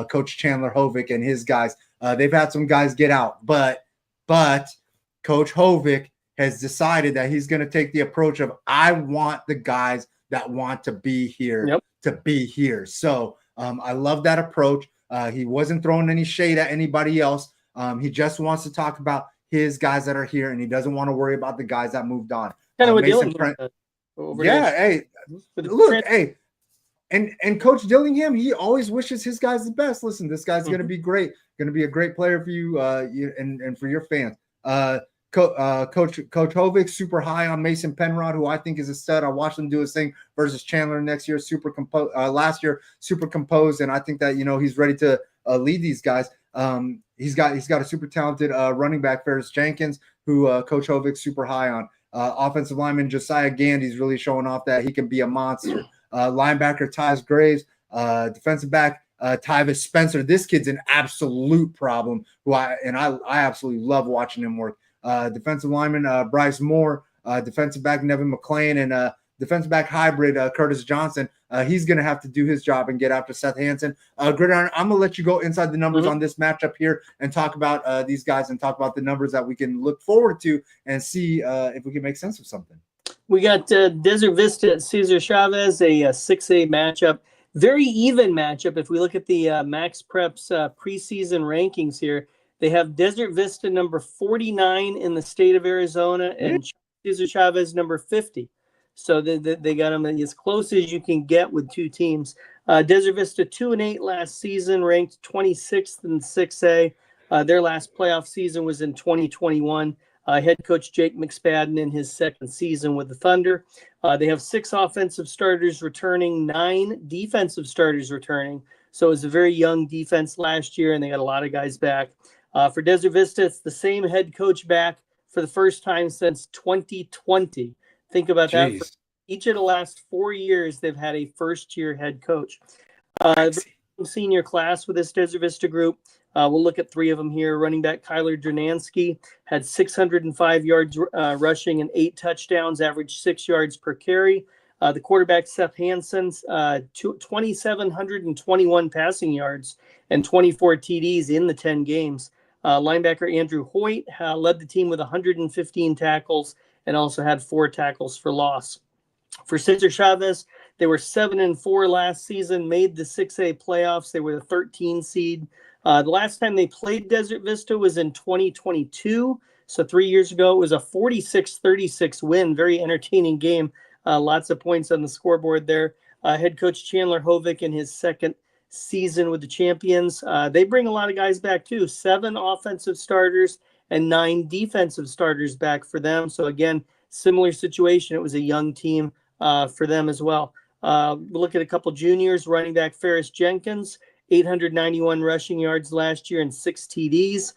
Coach Chandler Hovick and his guys, they've had some guys get out, but Coach Hovick has decided that he's going to take the approach of, I want the guys that want to be here to be here. So I love that approach. He wasn't throwing any shade at anybody else. He just wants to talk about his guys that are here, and he doesn't want to worry about the guys that moved on. Kind of what Dillingham. And Coach Dillingham, he always wishes his guys the best. Listen, this guy's going to be great, going to be a great player for you, and for your fans. Coach Hovick, super high on Mason Penrod, who I think is a stud. I watched him do his thing versus Chandler last year, super composed, and I think that he's ready to lead these guys. He's got a super talented running back, Ferris Jenkins, who Coach Hovick's super high on. Offensive lineman Josiah Gandy's really showing off that he can be a monster. Linebacker Tyus Graves, defensive back Tyvis Spencer. This kid's an absolute problem. I absolutely love watching him work. Defensive lineman Bryce Moore, defensive back Nevin McClain, and defensive back hybrid Curtis Johnson. He's going to have to do his job and get after Seth Hansen. Gridiron, I'm going to let you go inside the numbers on this matchup here and talk about these guys and talk about the numbers that we can look forward to and see if we can make sense of something. We got Desert Vista at Cesar Chavez, a 6A matchup. Very even matchup. If we look at the Max Preps preseason rankings here, they have Desert Vista number 49 in the state of Arizona and Cesar Chavez number 50. So they got them as close as you can get with two teams. Desert Vista 2-8 last season, ranked 26th in 6A. Their last playoff season was in 2021. Head coach Jake McSpadden in his second season with the Thunder. They have 6 offensive starters returning, 9 defensive starters returning. So it was a very young defense last year, and they got a lot of guys back. For Desert Vista, it's the same head coach back for the first time since 2020. Think about that. For each of the last 4 years, they've had a first-year head coach. Senior class with this Desert Vista group. We'll look at 3 of them here. Running back Kyler Drunaski had 605 yards rushing and 8 touchdowns, averaged 6 yards per carry. The quarterback Seth Hansen's 2,721 passing yards and 24 TDs in the 10 games. Linebacker Andrew Hoyt led the team with 115 tackles and also had 4 tackles for loss. For Cesar Chavez, they were 7-4 last season, made the 6A playoffs. They were the 13 seed. The last time they played Desert Vista was in 2022. So 3 years ago, it was a 46-36 win. Very entertaining game. Lots of points on the scoreboard there. Head coach Chandler Hovick in his second season with the champions. They bring a lot of guys back too. 7 offensive starters and 9 defensive starters back for them. So again, similar situation. It was a young team for them as well. We'll look at a couple juniors. Running back Ferris Jenkins, 891 rushing yards last year and 6 TDs.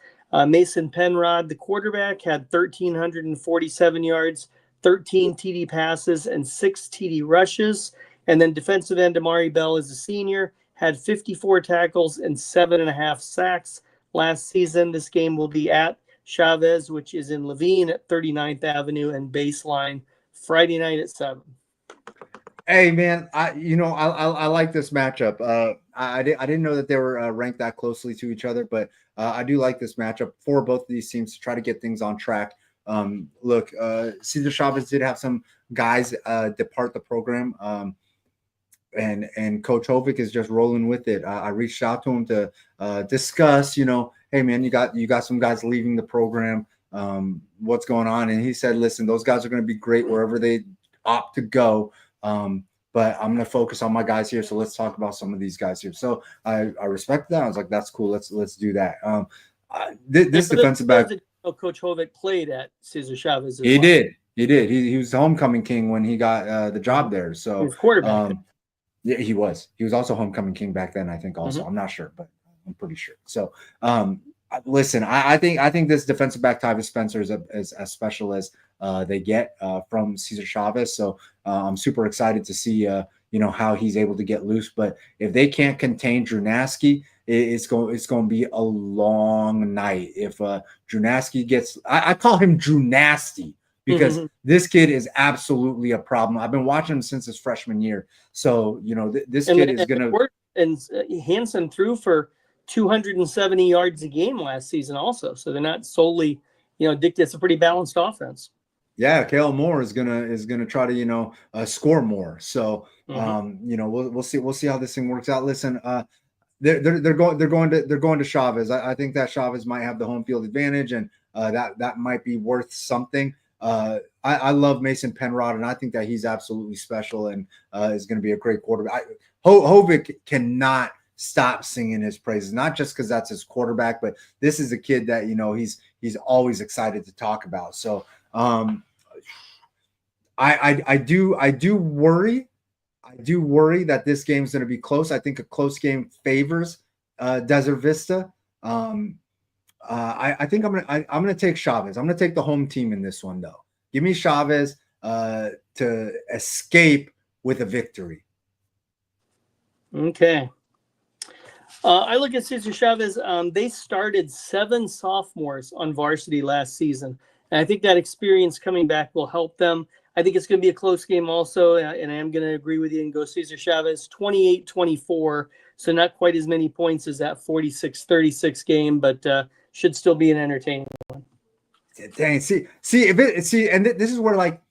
Mason Penrod, the quarterback, had 1,347 yards, 13 TD passes, and 6 TD rushes. And then defensive end Amari Bell is a senior, had 54 tackles and 7.5 sacks last season. This game will be at Chavez, which is in Levine at 39th Avenue and Baseline, Friday night at 7. Hey man, I like this matchup. I didn't know that they were ranked that closely to each other, but I do like this matchup for both of these teams to try to get things on track. Look, Cesar Chavez did have some guys depart the program, and Coach Hovick is just rolling with it. I reached out to him to discuss, hey man, you got some guys leaving the program. What's going on? And he said, listen, those guys are going to be great wherever they opt to go. But I'm going to focus on my guys here. So let's talk about some of these guys here. So I respect that. I was like, that's cool. Let's do that. This defensive back. Coach Hovick played at Cesar Chavez. He did. He was the homecoming king when he got the job there. So he was quarterback. Yeah, he was. He was also homecoming king back then, I think also. Mm-hmm. I'm not sure, but I'm pretty sure. So listen, I think this defensive back Tyvis Spencer is as special as they get from Cesar Chavez. So I'm super excited to see how he's able to get loose. But if they can't contain Drew Nasky, it's going to be a long night. If Drew Nasky gets, I call him Drew Nasty because this kid is absolutely a problem. I've been watching him since his freshman year. So this kid is going to. And Hansen threw for 270 yards a game last season also. So they're not solely, it's a pretty balanced offense. Yeah, Kale Moore is gonna try to score more. So we'll see how this thing works out. Listen, they're going to Chavez. I think that Chavez might have the home field advantage, and that might be worth something. I love Mason Penrod, and I think that he's absolutely special and is going to be a great quarterback. Hovick cannot stop singing his praises, not just because that's his quarterback, but this is a kid that he's always excited to talk about. So I do worry that this game's going to be close. I think a close game favors Desert Vista. I think I'm gonna take Chavez. I'm gonna take the home team in this one though. Give me Chavez to escape with a victory. Okay. I look at Cesar Chavez. They started 7 sophomores on varsity last season. And I think that experience coming back will help them. I think it's going to be a close game also. And I am going to agree with you and go Cesar Chavez 28-24. So not quite as many points as that 46-36 game, but should still be an entertaining one. Dang, and this is where like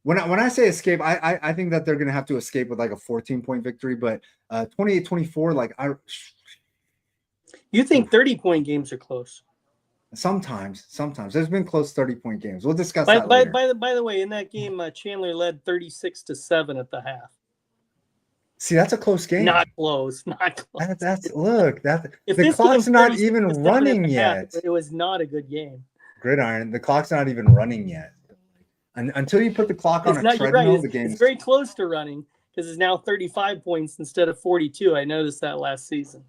when I say escape, I think that they're going to have to escape with like a 14-point victory, but 28-24, like You think 30-point games are close? Sometimes there's been close 30-point games. We'll discuss that later. By the way, in that game, Chandler led 36-7 at the half. See, that's a close game. Not close. Not close. The clock's not even running yet. It was not a good game. Gridiron, the clock's not even running yet. Until you put the clock on a treadmill, the game. It's very close to running because it's now 35 points instead of 42. I noticed that last season.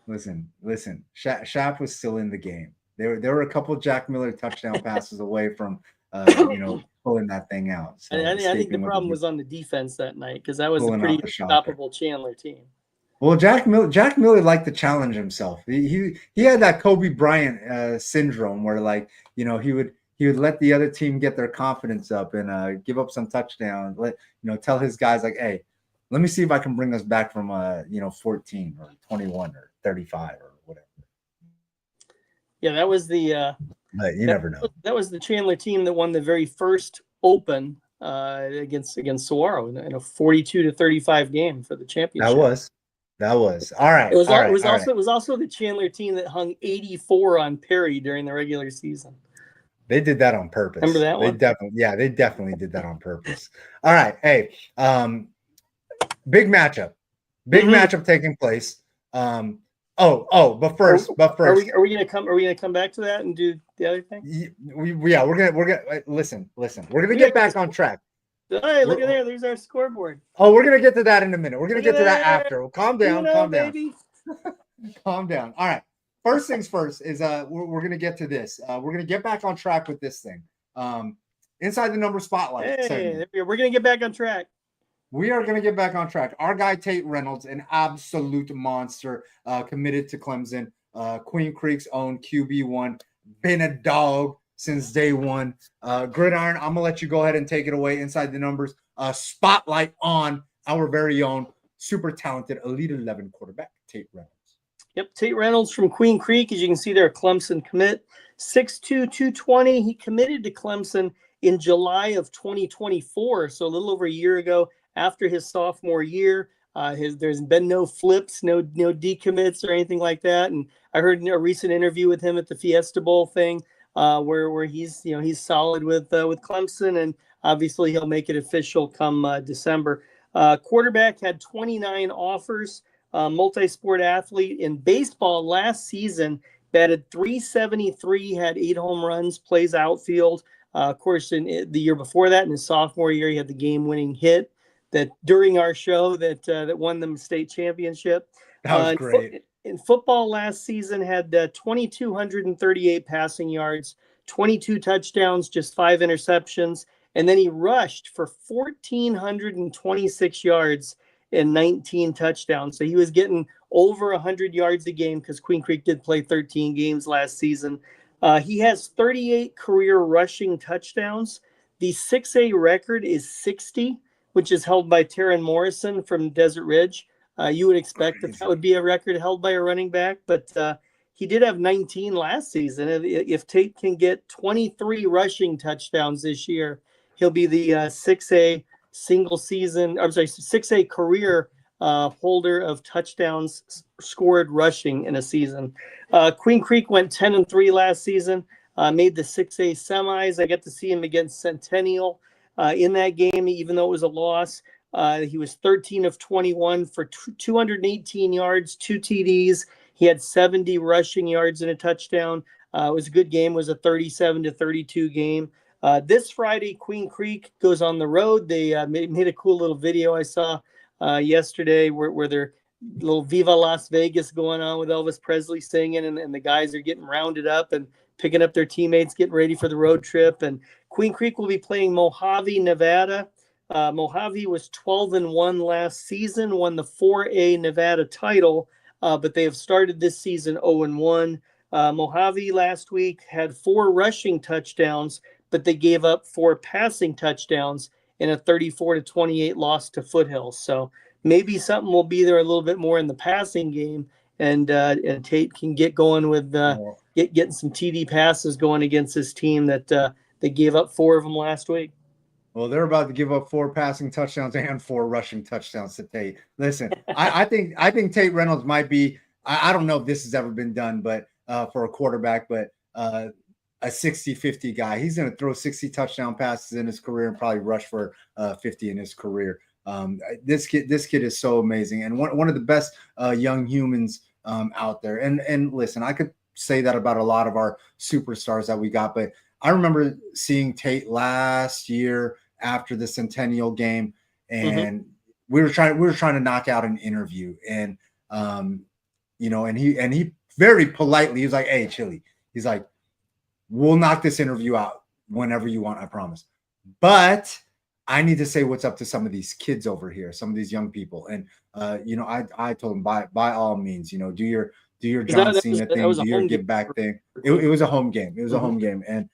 Listen. Shap was still in the game. There were a couple Jack Miller touchdown passes away from pulling that thing out. So I think the problem was on the defense that night because that was a pretty unstoppable Chandler team. Well, Jack Miller liked to challenge himself. He had that Kobe Bryant syndrome where he would let the other team get their confidence up and give up some touchdowns. Tell his guys like, hey, let me see if I can bring us back from 14 or 21 or 35 or whatever. Yeah, that was the. But you never know. That was the Chandler team that won the very first Open against Saguaro in a 42-35 game for the championship. That was all right. It was also the Chandler team that hung 84 on Perry during the regular season. They did that on purpose. Remember that one? They definitely did that on purpose. All right, hey, big matchup taking place. But first, are we gonna come back to that and do the other thing? We're gonna listen. We're gonna get back on track. Hey, look at there. There's our scoreboard. Oh, we're gonna get to that in a minute. We're gonna get to that after. Well, calm down, baby. Calm down. All right. First things first is we're gonna get to this. We're gonna get back on track with this thing. Inside the number spotlight. Hey, we're gonna get back on track. We are going to get back on track. Our guy, Tate Reynolds, an absolute monster, committed to Clemson. Queen Creek's own QB1, been a dog since day one. Gridiron, I'm going to let you go ahead and take it away. Inside the numbers, spotlight on our very own super talented Elite 11 quarterback, Tate Reynolds. Yep, Tate Reynolds from Queen Creek, as you can see there, Clemson commit, 6'2", 220. He committed to Clemson in July of 2024, so a little over a year ago. After his sophomore year, there's been no flips, no decommits or anything like that. And I heard a recent interview with him at the Fiesta Bowl thing, where he's solid with Clemson, and obviously he'll make it official come December. Quarterback had 29 offers. Multi-sport athlete in baseball last season, batted .373, had 8 home runs, plays outfield. Of course, in the year before that, in his sophomore year, he had the game-winning hit that during our show that won them state championship. That was great. In football last season, had 2,238 passing yards, 22 touchdowns, just 5 interceptions, and then he rushed for 1,426 yards and 19 touchdowns. So he was getting over 100 yards a game because Queen Creek did play 13 games last season. He has 38 career rushing touchdowns. The 6A record is 60, which is held by Taron Morrison from Desert Ridge. You would expect that would be a record held by a running back, but he did have 19 last season. If Tate can get 23 rushing touchdowns this year, he'll be the 6A 6A career holder of touchdowns scored rushing in a season. Queen Creek went 10-3 last season, made the 6A semis. I got to see him against Centennial in that game, even though it was a loss. He was 13 of 21 for 218 yards, 2 TDs. He had 70 rushing yards and a touchdown. It was a good game. It was a 37-32 game. This Friday, Queen Creek goes on the road. They made a cool little video I saw yesterday where they're little Viva Las Vegas going on with Elvis Presley singing, and the guys are getting rounded up and picking up their teammates, getting ready for the road trip. And Queen Creek will be playing Mojave, Nevada. Mojave was 12-1 last season, won the 4A Nevada title, but they have started this season 0-1. Mojave last week had 4 rushing touchdowns, but they gave up 4 passing touchdowns in a 34-28 loss to Foothills. So maybe something will be there a little bit more in the passing game, and Tate can get going with getting some TD passes going against this team that they gave up 4 of them last week. Well, they're about to give up 4 passing touchdowns and 4 rushing touchdowns to Tate. Listen, I think Tate Reynolds might be. I don't know if this has ever been done, but for a quarterback, but a 60-50 guy. He's going to throw 60 touchdown passes in his career and probably rush for 50 in his career. This kid is so amazing and one of the best young humans out there. And listen, I could say that about a lot of our superstars that we got, but I remember seeing Tate last year after the Centennial game, and we were trying to knock out an interview, and and he very politely, he was like, "Hey, Chili," he's like, "We'll knock this interview out whenever you want, I promise. But I need to say what's up to some of these kids over here, some of these young people." And I told him by all means, do your John Cena thing, do your give back thing. It was a home game. It was a home game, and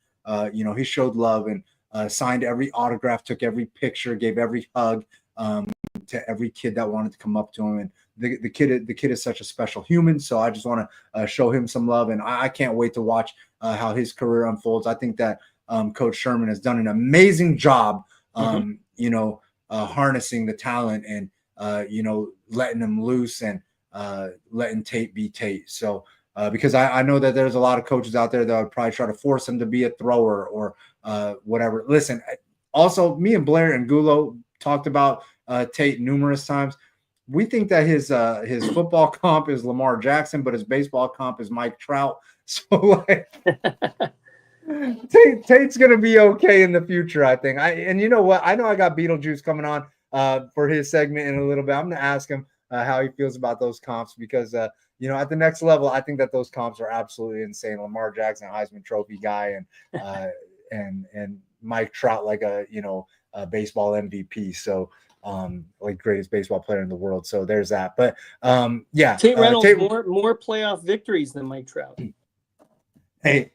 he showed love and signed every autograph, took every picture, gave every hug to every kid that wanted to come up to him. And the kid is such a special human. So I just want to show him some love, and I can't wait to watch how his career unfolds. I think that Coach Sherman has done an amazing job, harnessing the talent and letting him loose and letting Tate be Tate. So because I know that there's a lot of coaches out there that would probably try to force him to be a thrower or whatever. Listen, also me and Blair and Gulo talked about Tate numerous times. we think that his football comp is Lamar Jackson, but his baseball comp is Mike Trout. So like Tate's gonna be okay in the future, I think. And you know what? I know I got Beetlejuice coming on for his segment in a little bit. I'm gonna ask him how he feels about those comps because at the next level, I think that those comps are absolutely insane. Lamar Jackson, Heisman Trophy guy, and Mike Trout, like a baseball MVP. So like greatest baseball player in the world. So there's that. But Tate Reynolds more playoff victories than Mike Trout. Hey,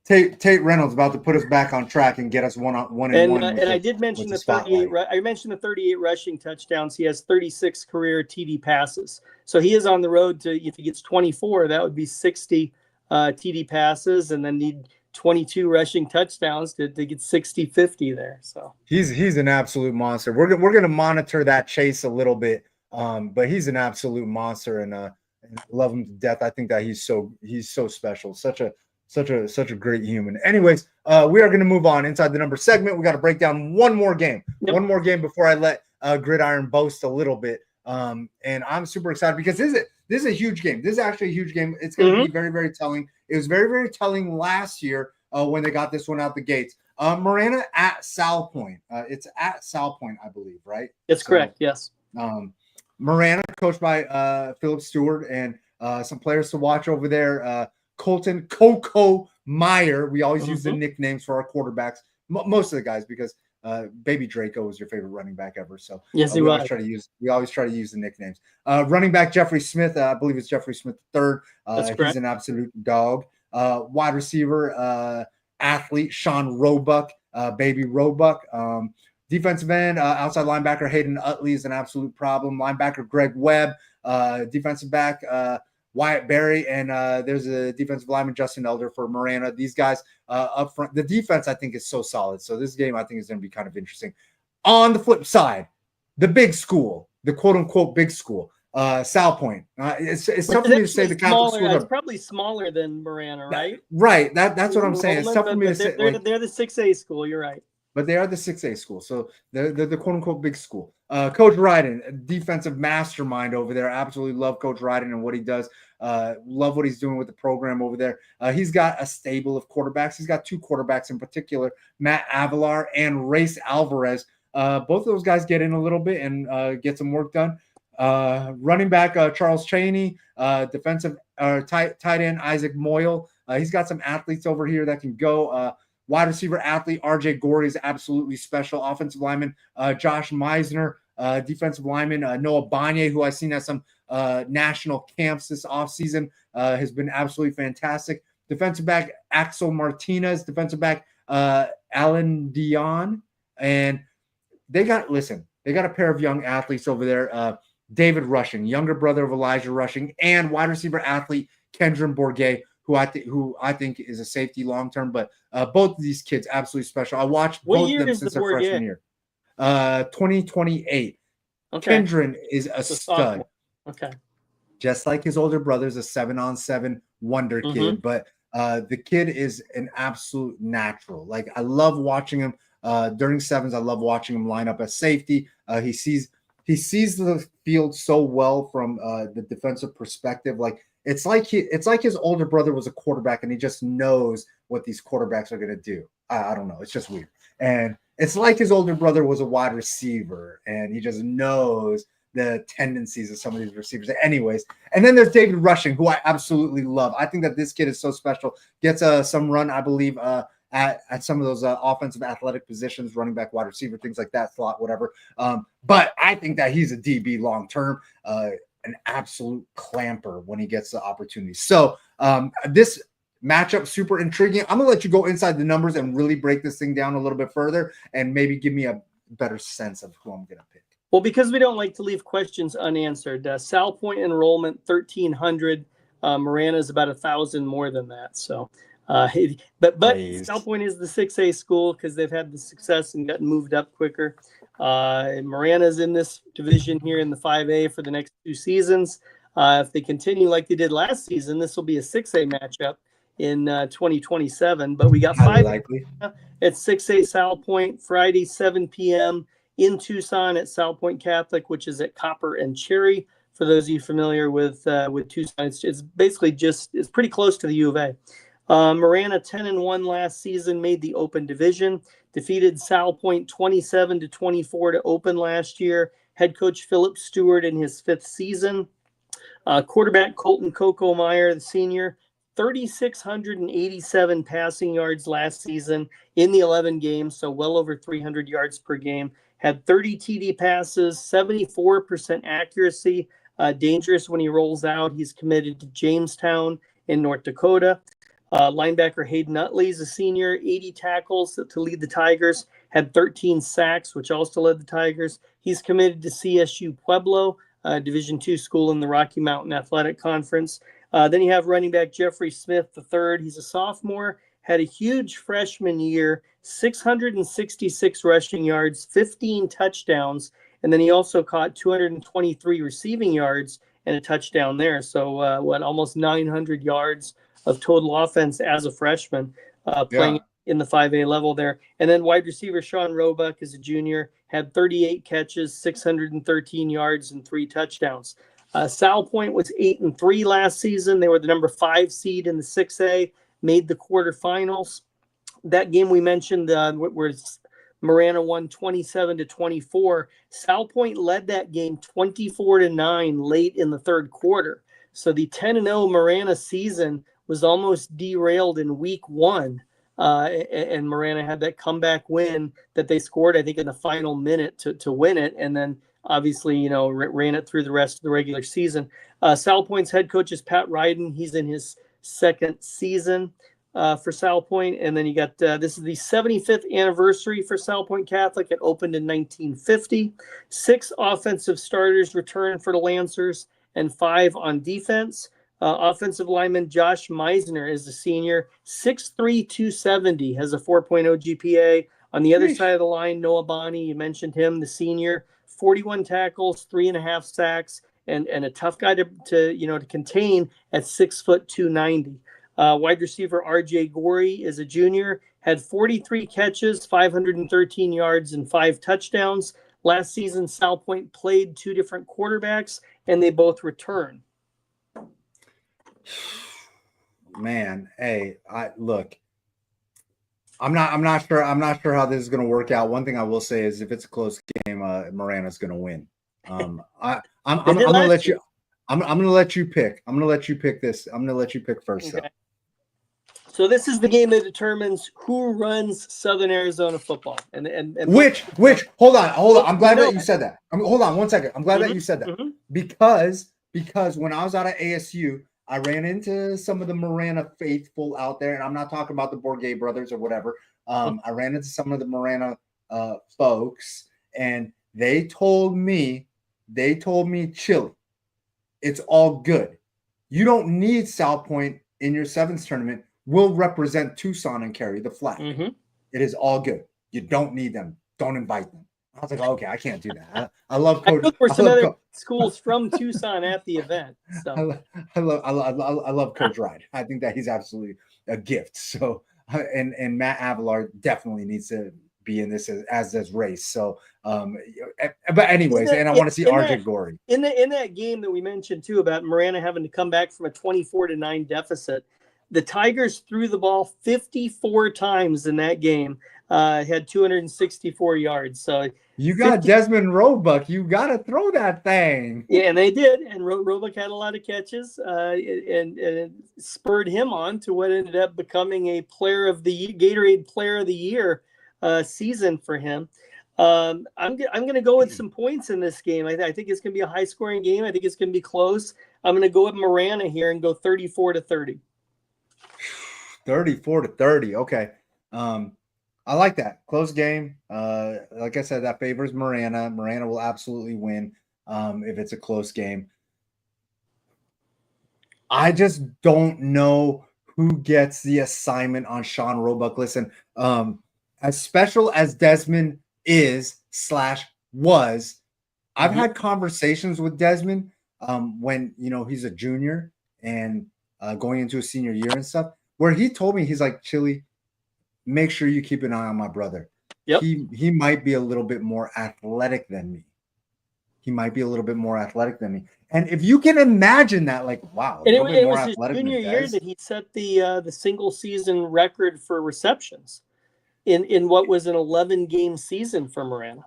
Tate Reynolds about to put us back on track and get us one and one. And I did mention the 38. I mentioned the 38 rushing touchdowns. He has 36 career TD passes. So he is on the road to, if he gets 24, that would be 60 TD passes, and then need 22 rushing touchdowns to get 60-50 there. So he's an absolute monster. We're gonna monitor that chase a little bit, but he's an absolute monster, and love him to death. I think that he's so special. Such a great human. Anyways, we are going to move on inside the number segment. We got to break down one more game before I let Gridiron boast a little bit. And I'm super excited because this is a huge game. This is actually a huge game. It's going to be very, very telling. It was very, very telling last year when they got this one out the gates. Marana at Sal Point. It's at Sal Point, I believe, right? It's correct. Yes. Marana, coached by Philip Stewart, and some players to watch over there. Colton Coco Meyer. We always use the nicknames for our quarterbacks. Most of the guys, because Baby Draco was your favorite running back ever. So yes, we always try to use the nicknames. Running back Jeffrey Smith. I believe it's Jeffrey Smith III. He's an absolute dog. Wide receiver athlete Sean Roebuck. Baby Roebuck. Defensive end, outside linebacker Hayden Utley is an absolute problem. Linebacker Greg Webb. Defensive back Wyatt Berry, and there's a defensive lineman, Justin Elder, for Marana. These guys up front. The defense, I think, is so solid. So this game, I think, is going to be kind of interesting. On the flip side, the big school, the quote-unquote big school, Sal Point. It's tough for me to say the Catholic school. It's probably smaller than Marana, right? Right. That's what I'm saying. It's tough for me to say. They're the 6A school. You're right. But they are the 6A school. So they're the quote-unquote big school. Coach Ryden, a defensive mastermind over there. Absolutely love Coach Ryden and what he does. Love what he's doing with the program over there. He's got a stable of quarterbacks. He's got two quarterbacks in particular, Matt Avalar and Race Alvarez. Both of those guys get in a little bit and get some work done. Running back Charles Chaney, defensive tight end Isaac Moyle. He's got some athletes over here that can go. Wide receiver athlete RJ Gorey is absolutely special. Offensive lineman Josh Meisner. Defensive lineman Noah Banye, who I've seen at some national camps this offseason, has been absolutely fantastic. Defensive back Axel Martinez. Defensive back Alan Dion. And they got a pair of young athletes over there. David Rushing, younger brother of Elijah Rushing, and wide receiver athlete Kendron Bourget, who I think is a safety long term. But both of these kids absolutely special. I watched both of them since their freshman year. 2028. Okay. Kendron is a stud. Okay. Just like his older brother's a 7-on-7 wonder kid, but the kid is an absolute natural. Like, I love watching him during sevens. I love watching him line up as safety. He sees the field so well from the defensive perspective. Like, it's like his older brother was a quarterback and he just knows what these quarterbacks are going to do. I don't know. It's just weird. And it's like his older brother was a wide receiver and he just knows the tendencies of some of these receivers. Anyways, and then there's David Rushing, who I absolutely love. I think that this kid is so special. Gets some run, I believe, at some of those offensive athletic positions, running back, wide receiver, things like that, slot, whatever. But I think that he's a DB long-term, an absolute clamper when he gets the opportunity. So this matchup, super intriguing. I'm going to let you go inside the numbers and really break this thing down a little bit further and maybe give me a better sense of who I'm going to pick. Well, because we don't like to leave questions unanswered, Sal Point enrollment 1,300. Marana is about 1,000 more than that. So, but Sal Point is the 6A school because they've had the success and gotten moved up quicker. Marana's in this division here in the 5A for the next 2 seasons. If they continue like they did last season, this will be a 6A matchup in 2027. But we got 5 at 6A Sal Point Friday, 7 p.m. in Tucson at South Point Catholic, which is at Copper and Cherry. For those of you familiar with Tucson, it's basically it's pretty close to the U of A. Marana 10-1 last season, made the Open Division, defeated Sal Point 27-24 to Open last year. Head coach Philip Stewart in his 5th season. Quarterback Colton Coco Meyer, the senior, 3,687 passing yards last season in the 11 games, so well over 300 yards per game. Had 30 TD passes, 74% accuracy. Dangerous when he rolls out. He's committed to Jamestown in North Dakota. Linebacker Hayden Utley is a senior, 80 tackles to lead the Tigers, had 13 sacks, which also led the Tigers. He's committed to CSU Pueblo, Division II school in the Rocky Mountain Athletic Conference. Then you have running back Jeffrey Smith III. He's a sophomore, had a huge freshman year, 666 rushing yards, 15 touchdowns, and then he also caught 223 receiving yards and a touchdown there. So almost 900 yards of total offense as a freshman, playing in the 5A level there. And then wide receiver Sean Roebuck is a junior, had 38 catches, 613 yards, and 3 touchdowns. Sal Point was 8-3 last season. They were the number 5 seed in the 6A, made the quarterfinals. That game we mentioned where Marana won 27-24. Sal Point led that game 24-9 late in the 3rd quarter. So the 10-0 Marana season was almost derailed in week 1. And Marana had that comeback win that they scored, I think, in the final minute to win it. And then obviously, ran it through the rest of the regular season. Sal Point's head coach is Pat Ryden. He's in his 2nd season for Sal Point. And then you got, this is the 75th anniversary for Sal Point Catholic. It opened in 1950. 6 offensive starters returned for the Lancers and 5 on defense. Offensive lineman Josh Meisner is a senior, 6'3", 270, has a 4.0 GPA. On the other side of the line, Noah Bonney, you mentioned him, the senior, 41 tackles, 3.5 sacks, and a tough guy to contain at 6', 290. Wide receiver RJ Gorey is a junior, had 43 catches, 513 yards, and 5 touchdowns. Last season, Sal Point played 2 different quarterbacks, and they both returned. Man, hey, I'm not sure how this is going to work out. One thing I will say is if it's a close game, Marana's going to win. I'm going to let you. I'm going to let you pick. I'm going to let you pick this. I'm going to let you pick first. Okay. So this is the game that determines who runs Southern Arizona football. And which hold on. I'm glad that you said that. Hold on 1 second. I'm glad that you said that because when I was out at ASU, I ran into some of the Marana faithful out there, and I'm not talking about the Bourget brothers or whatever. I ran into some of the Marana folks, and they told me, Chili, it's all good. You don't need South Point in your 7th tournament. We'll represent Tucson and carry the flag. It is all good. You don't need them. Don't invite them. I was like, okay, I can't do that. I love Coach. There were some other schools from Tucson at the event. So. I love Coach Ride. I think that he's absolutely a gift. So, and Matt Avalar definitely needs to be in this as this race. So, but anyways, and I want to see RJ Gorey in that game that we mentioned too about Marana having to come back from a 24-9 deficit. The Tigers threw the ball 54 times in that game. Had 264 yards. So you got Desmond Roebuck. You got to throw that thing. Yeah, and they did. And Roebuck had a lot of catches, and it spurred him on to what ended up becoming a Gatorade Player of the Year season for him. I'm going to go with some points in this game. I think it's going to be a high scoring game. I think it's going to be close. I'm going to go with Marana here and go 34-30. 34-30. Okay. I like that. Close game. Like I said, that favors Marana. Marana will absolutely win if it's a close game. I just don't know who gets the assignment on Sean Roebuck. Listen, as special as Desmond was, I've had conversations with Desmond when, he's a junior and going into a senior year and stuff, where he told me, he's like, Chili, make sure you keep an eye on my brother. Yep. he might be a little bit more athletic than me. He might be a little bit more athletic than me. And if you can imagine that, like, wow, a And little bit it more was his athletic junior than year Dez. that he set the single season record for receptions in what was an 11-game season for Marana.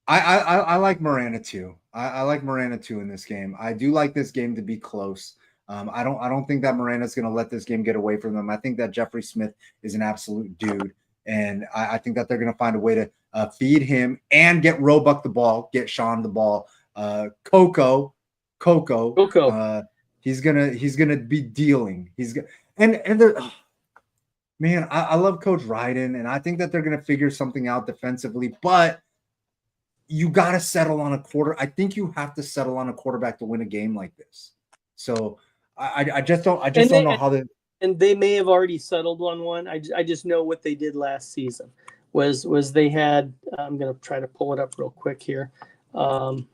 I like Miranda too. I like Miranda too in this game. I do like this game to be close. I don't think that Miranda's going to let this game get away from them. I think that Jeffrey Smith is an absolute dude, and I think that they're going to find a way to feed him and get Roebuck the ball, get Sean the ball. Coco, he's gonna be dealing. Man, I love Coach Ryden, and I think that they're gonna figure something out defensively, but you got to settle on a quarter. I think you have to settle on a quarterback to win a game like this. So I just don't know how to. And they may have already settled on one. I just know what they did last season was they had. I'm going to try to pull it up real quick here, because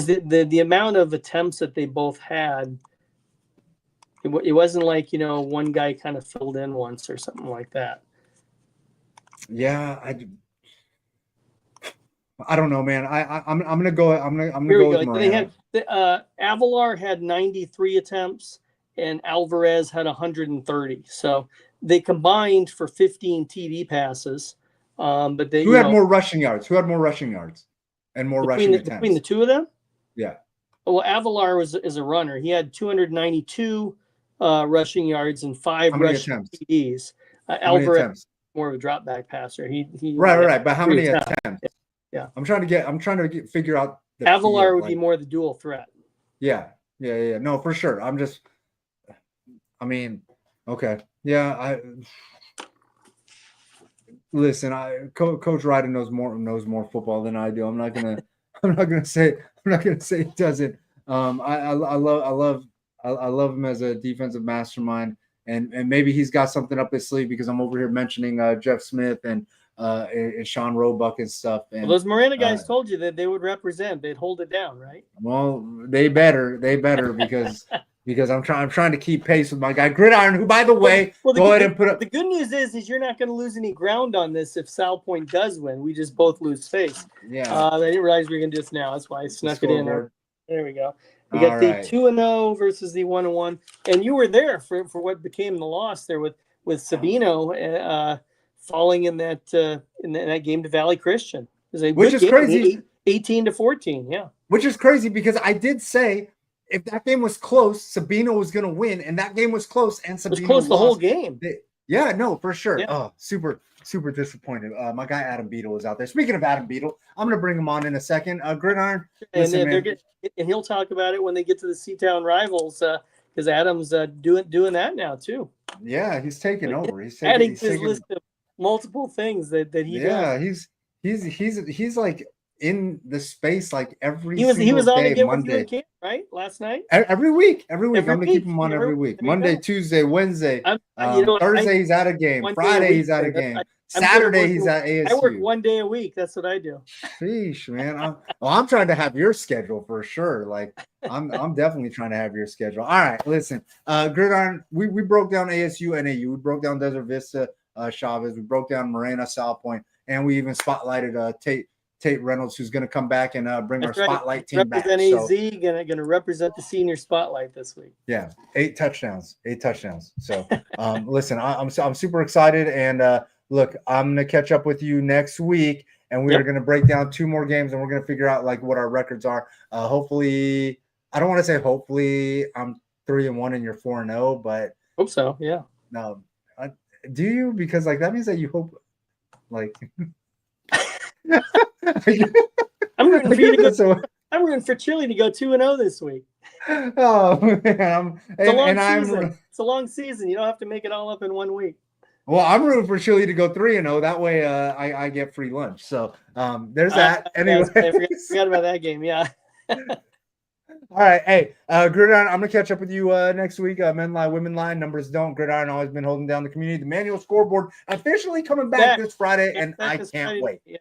the amount of attempts that they both had, it wasn't like one guy kind of filled in once or something like that. Yeah, I don't know, man. I'm gonna go. I'm gonna go with Miranda. They had Avalar had 93 attempts and Alvarez had 130. So they combined for 15 TD passes. But Who had more rushing yards? Who had more rushing yards and more rushing attempts between the two of them? Yeah. Well, Avalar is a runner. He had 292 rushing yards and 5 rushing TDs. Alvarez more of a drop back passer. He right. But how many attempts? Yeah. I'm trying to figure out. Avalar would be more the dual threat. Yeah. No, for sure. Okay. Yeah. Listen. Coach Ryden knows more football than I do. I'm not gonna say he doesn't. I love him as a defensive mastermind, and maybe he's got something up his sleeve because I'm over here mentioning Jeff Smith and Sean Roebuck and stuff. And those Miranda guys told you that they would represent. They'd hold it down, right? Well, they better because I'm trying to keep pace with my guy Gridiron, who, by the way, go ahead and put up. The good news is you're not going to lose any ground on this if Sal Point does win. We just both lose face. Yeah. I didn't realize we were going to do this now. That's why I snuck it in there. There we go. We got the 2-0 versus the 1-1, and you were there for what became the loss there with Sabino falling in that game to Valley Christian. Which is crazy. 18-14, yeah. Which is crazy because I did say if that game was close, Sabino was going to win, and that game was close, and Sabino was close the whole game. Yeah, no, for sure. Yeah. Oh, super disappointed. My guy Adam Beadle is out there. Speaking of Adam Beadle, I'm going to bring him on in a second. Gridiron, and he'll talk about it when they get to the Seatown Rivals, because Adam's doing that now too. Yeah, he's taking over. He's adding to his list of multiple things that he does. Yeah, he's like in the space like every he was on day, again Monday. with you at camp, right? Last night? Every week. I'm gonna keep him on every week. Monday, Tuesday, Wednesday. Thursday he's at a game. Friday he's at a game. Saturday he's at ASU. I work 1 day a week. That's what I do. Sheesh, man. I'm trying to have your schedule for sure. Like I'm definitely trying to have your schedule. All right, listen. Gridiron, we broke down ASU and AU. We broke down Desert Vista, Chavez. We broke down Morena, South Point, and we even spotlighted Tate Reynolds, who's going to come back and bring our spotlight team back. Represent AZ, going to represent the senior spotlight this week. Yeah, 8 touchdowns. So, listen, I'm super excited, and look, I'm going to catch up with you next week, and we are going to break down 2 more games, and we're going to figure out like what our records are. Hopefully, I don't want to say hopefully I'm 3-1 and you're 4-0, but hope so. Yeah. No, do you? Because like that means that you hope, like. I'm rooting for you to go. I'm rooting for Chile to go 2-0 this week. Oh man, it's a long season. You don't have to make it all up in 1 week. Well, I'm rooting for Chile to go 3-0. That way, I get free lunch. So there's that. Anyway, I forgot about that game. Yeah. All right, hey, Gridiron, I'm gonna catch up with you next week. Men lie, women lie, numbers don't. Gridiron always been holding down the community. The manual scoreboard officially coming back this Friday, and I can't wait. Yeah.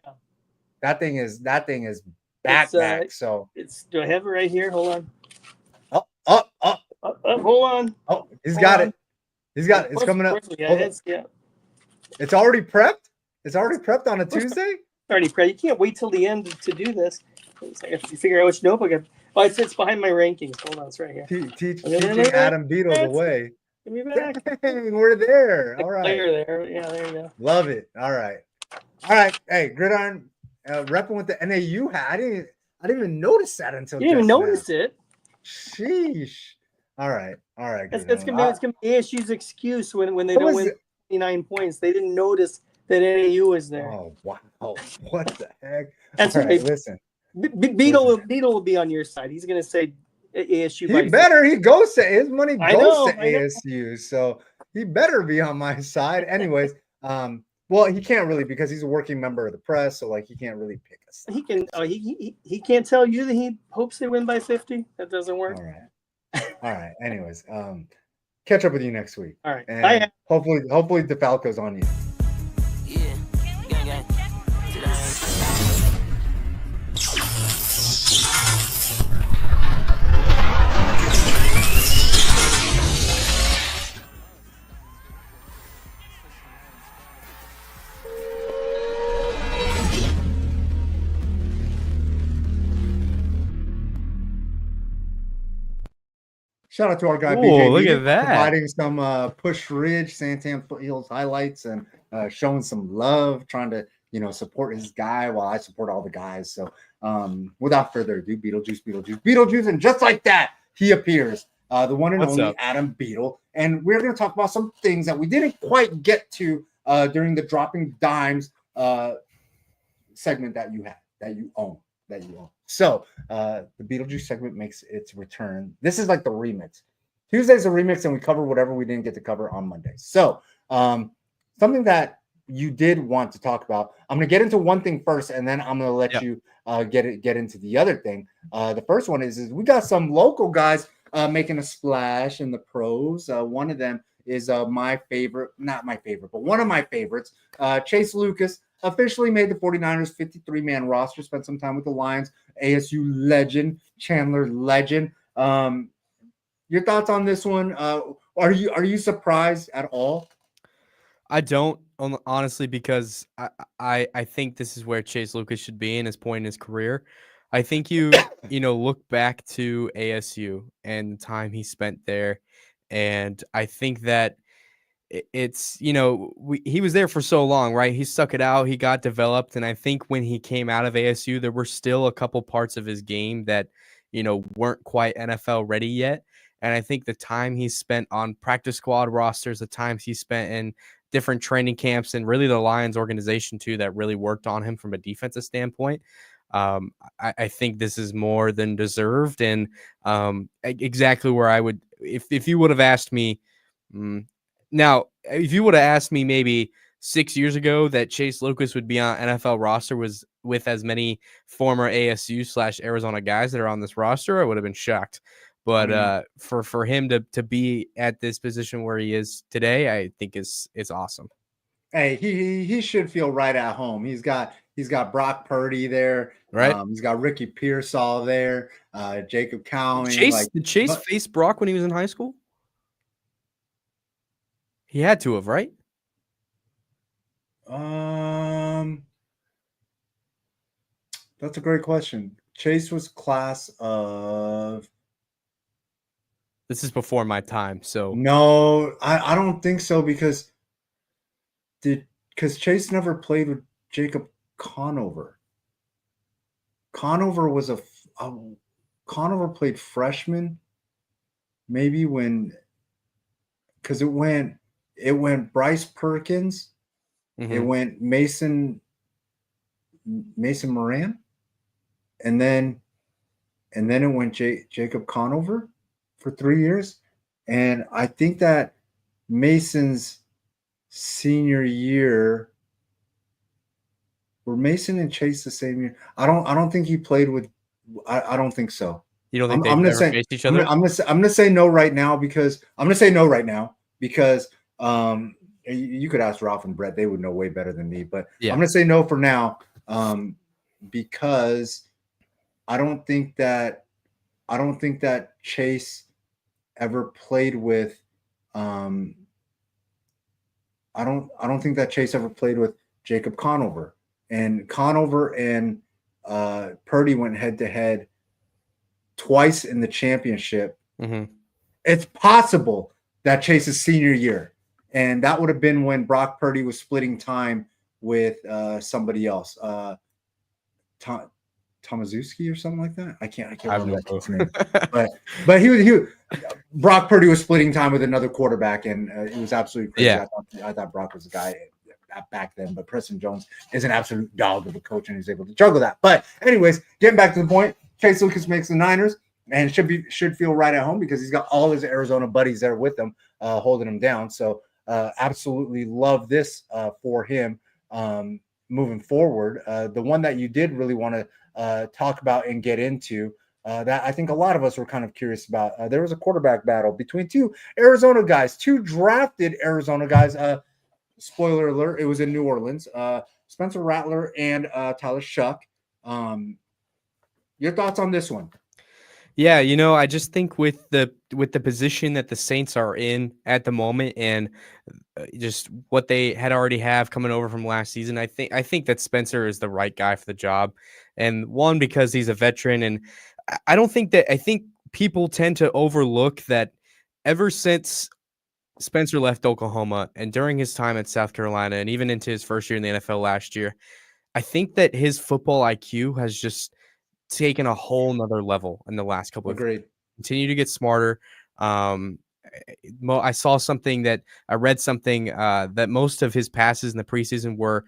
That thing is back. So do I have it right here? Hold on. Hold on. Oh, he's got it. He's got it. It's coming up. Yeah. It's already prepped. It's already prepped on a Tuesday. Already prepped. You can't wait till the end to do this. I have to figure out which notebook. Oh, it's behind my rankings. Hold on, it's right here. Teaching Adam Beetle the way. Give me back. Hey, we're there. All right. There. Yeah, there you go. Love it. All right. Hey, Gridiron, repping with the NAU hat. I didn't even notice that until you didn't even notice it. Sheesh. All right. That's gonna be ASU's excuse when they don't win 29 points. They didn't notice that NAU was there. Oh wow! What the heck? That's all right. Listen, Beetle will be on your side. He's gonna say ASU. He better. He goes to his money goes to ASU, so he better be on my side. Anyways, well, he can't really because he's a working member of the press, so like he can't really pick us. He can. He can't tell you that he hopes they win by 50. That doesn't work. All right. Anyways, catch up with you next week. All right. And hopefully DeFalco's on you. Yeah. Gang. Shout out to our guy, BJ. Look at that. Providing some Push Ridge, Santan Foothills highlights and showing some love, trying to, support his guy while I support all the guys. So without further ado, Beetlejuice. And just like that, he appears. The one and only Adam Beetle. And we're going to talk about some things that we didn't quite get to during the Dropping Dimes segment that you own. So the Beetlejuice segment makes its return. This is like the remix. Tuesday's a remix, and we cover whatever we didn't get to cover on Monday. So something that you did want to talk about. I'm going to get into one thing first, and then I'm going to let you get into the other thing. The first one is we got some local guys making a splash in the pros. One of them is my favorite, not my favorite, but one of my favorites, Chase Lucas. Officially made the 49ers 53-man roster, spent some time with the Lions, ASU legend, Chandler legend. Your thoughts on this one? Are you surprised at all? I don't, honestly, because I think this is where Chase Lucas should be in his point in his career. I think you look back to ASU and the time he spent there, and I think that it's, he was there for so long, right? He stuck it out. He got developed. And I think when he came out of ASU, there were still a couple parts of his game that, weren't quite NFL ready yet. And I think the time he spent on practice squad rosters, the times he spent in different training camps, and really the Lions organization too, that really worked on him from a defensive standpoint. I think this is more than deserved. And exactly where I would, if you would have asked me, now, if you would have asked me maybe 6 years ago that Chase Lucas would be on NFL roster was with as many former ASU/Arizona guys that are on this roster, I would have been shocked. But for him to be at this position where he is today, I think it's awesome. Hey, he should feel right at home. He's got Brock Purdy there, right? He's got Ricky Pearsall there, Jacob Cowing. Did Chase face Brock when he was in high school? He had to have, right? That's a great question. Chase was class of. This is before my time, so no, I don't think so because Chase never played with Jacob Conover. Conover was Conover played freshman, maybe because it went Bryce Perkins, it went Mason Moran, and then it went Jacob Conover for 3 years. And I think that Mason's senior year, were Mason and Chase the same year? I don't think he played with. I don't think so. You don't think they've ever faced each other? I'm gonna say no right now because you could ask Ralph and Brett; they would know way better than me. But I'm gonna say no for now because I don't think that Chase ever played with I don't think that Chase ever played with Jacob Conover, and Conover and Purdy went head to head twice in the championship. Mm-hmm. It's possible that Chase's senior year, and that would have been when Brock Purdy was splitting time with somebody else, Tomaszewski or something like that. I can't I have remember no that kid's clue. name, but he Brock Purdy was splitting time with another quarterback, and it was absolutely crazy. Yeah. I thought Brock was the guy back then, but Preston Jones is an absolute dog of a coach, and he's able to juggle that. But anyways, getting back to the point, Chase Lucas makes the Niners, and should feel right at home because he's got all his Arizona buddies there with him, holding him down. So absolutely love this for him moving forward. The one that you did really want to talk about and get into that I think a lot of us were kind of curious about. There was a quarterback battle between two Arizona guys, two drafted Arizona guys. Spoiler alert, it was in New Orleans. Spencer Rattler and Tyler Shuck. Your thoughts on this one? Yeah, I just think with the position that the Saints are in at the moment, and just what they had already have coming over from last season, I think that Spencer is the right guy for the job. And one, because he's a veteran, and I think people tend to overlook that ever since Spencer left Oklahoma and during his time at South Carolina and even into his first year in the NFL last year, I think that his football IQ has just taken a whole nother level in the last couple of years. Agreed. Continue to get smarter. I saw something that I read something that most of his passes in the preseason were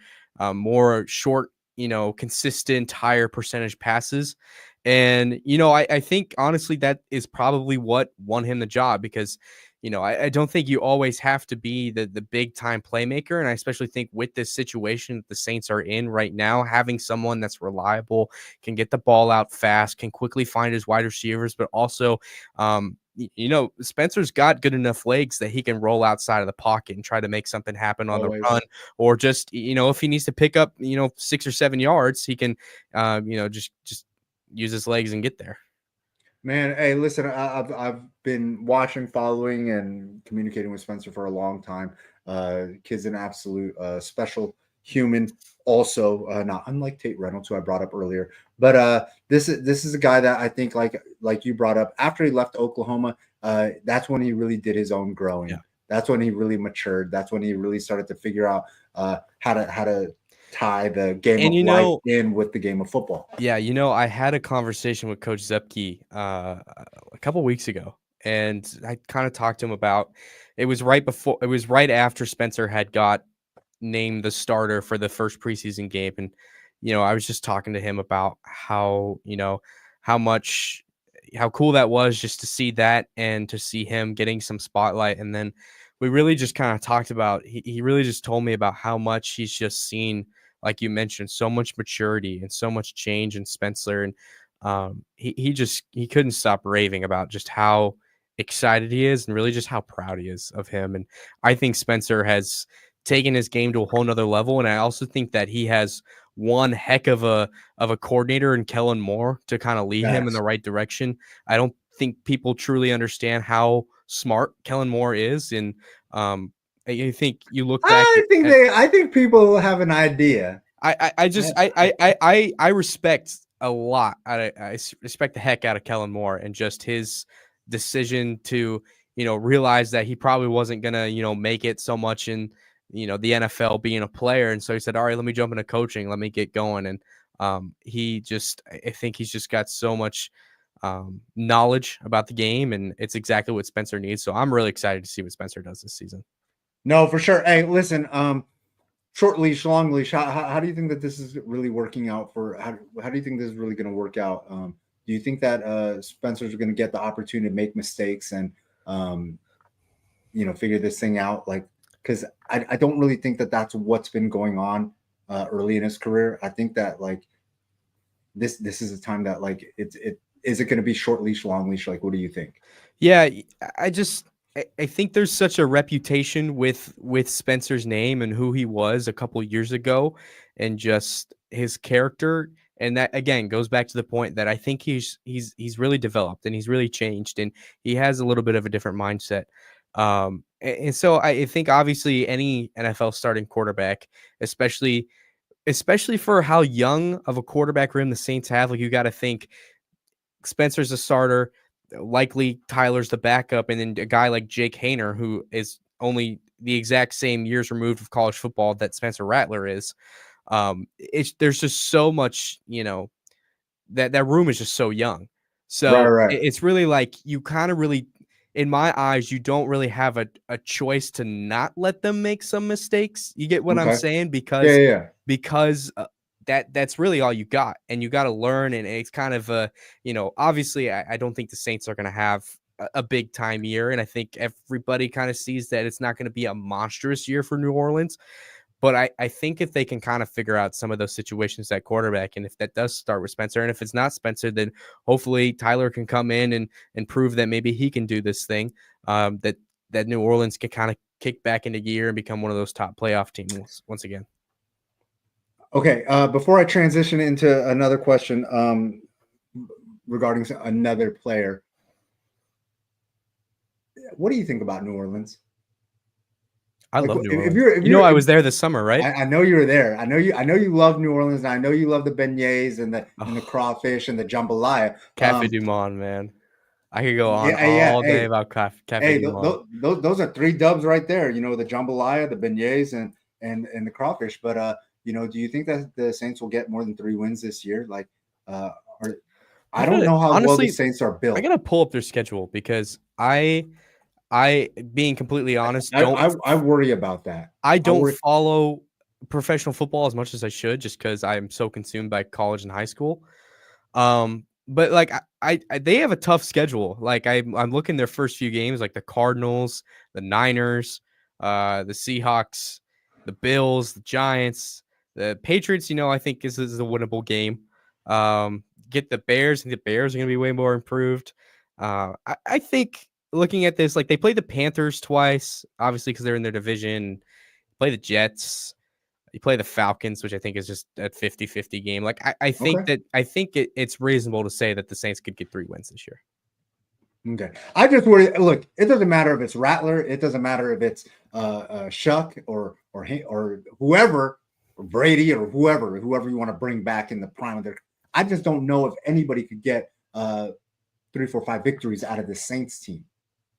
more short, consistent, higher percentage passes. And, I think honestly that is probably what won him the job because, I don't think you always have to be the big time playmaker. And I especially think with this situation that the Saints are in right now, having someone that's reliable, can get the ball out fast, can quickly find his wide receivers, but also, Spencer's got good enough legs that he can roll outside of the pocket and try to make something happen on Always. the run, or just, if he needs to pick up, 6 or 7 yards, he can, just use his legs and get there. Man, hey, listen, I've been watching, following, and communicating with Spencer for a long time. Kid's an absolute special human, also not unlike Tate Reynolds, who I brought up earlier. But this is a guy that I think, like you brought up, after he left Oklahoma, that's when he really did his own growing. Yeah. That's when he really matured. That's when he really started to figure out how to tie the game of life in with the game of football. Yeah, I had a conversation with Coach Zepke a couple weeks ago, and I kind of talked to him about it was right after Spencer had got named the starter for the first preseason game. And, I was just talking to him about how cool that was just to see that and to see him getting some spotlight. And then we really just kind of talked about, he really just told me about how much he's just seen, like you mentioned, so much maturity and so much change in Spencer. And he couldn't stop raving about just how excited he is and really just how proud he is of him. And I think Spencer has taken his game to a whole nother level. And I also think that he has one heck of a coordinator in Kellen Moore to kind of lead him in the right direction. I don't think people truly understand how smart Kellen Moore is. And I think you look back. I think people have an idea. I respect a lot. I respect the heck out of Kellen Moore and just his decision to, realize that he probably wasn't gonna, make it so much in, the NFL being a player. And so he said, all right, let me jump into coaching. Let me get going. And I think he's just got so much knowledge about the game, and it's exactly what Spencer needs. So I'm really excited to see what Spencer does this season. No, for sure. Hey, listen, short leash, long leash. How do you think that this is really working out for? How do you think this is really going to work out? Do you think that Spencer's going to get the opportunity to make mistakes and figure this thing out? Like, because I don't really think that that's what's been going on early in his career. I think that this is a time that is it going to be short leash, long leash? Like, what do you think? Yeah, I think there's such a reputation with Spencer's name and who he was a couple years ago and just his character. And that, again, goes back to the point that I think he's really developed and he's really changed and he has a little bit of a different mindset. And so I think obviously any NFL starting quarterback, especially for how young of a quarterback room the Saints have, like you got to think Spencer's a starter, likely Tyler's the backup, and then a guy like Jake Hayner, who is only the exact same years removed of college football that Spencer Rattler is. There's just so much, that room is just so young. So Right. it's really like you kind of really, in my eyes, you don't really have a choice to not let them make some mistakes. You get what I'm Okay. saying? Yeah. Because that's really all you got, and you got to learn. And it's kind of obviously I don't think the Saints are going to have a big time year, and I think everybody kind of sees that it's not going to be a monstrous year for New Orleans. But I think if they can kind of figure out some of those situations at quarterback, and if that does start with Spencer, and if it's not Spencer, then hopefully Tyler can come in and prove that maybe he can do this thing, that New Orleans can kind of kick back into gear and become one of those top playoff teams once again. Okay. Before I transition into another question regarding another player, what do you think about New Orleans? I love New Orleans. I was there this summer, right? I know you were there. I know you love New Orleans, and I know you love the beignets and the crawfish and the jambalaya. Cafe Du Monde, man. I could go on all day about Cafe Du Monde. Those are 3 dubs right there. The jambalaya, the beignets, and the crawfish. But do you think that the Saints will get more than 3 wins this year? Like, I don't know how honestly, well the Saints are built. I gotta pull up their schedule because I, being completely honest, I worry about that. I don't follow professional football as much as I should, just because I'm so consumed by college and high school. But like I they have a tough schedule. Like I'm looking their first few games, like the Cardinals, the Niners, the Seahawks, the Bills, the Giants, the Patriots. I think is a winnable game. Get the Bears. I think the Bears are going to be way more improved. I think looking at this, like they play the Panthers twice, obviously because they're in their division. Play the Jets. You play the Falcons, which I think is just a 50-50 game. Like I think it's reasonable to say that the Saints could get 3 wins this year. Okay. I just worry. Look, it doesn't matter if it's Rattler. It doesn't matter if it's Shuck or whoever, or Brady or whoever you want to bring back in the prime of their. I just don't know if anybody could get 3, 4, 5 victories out of the Saints team.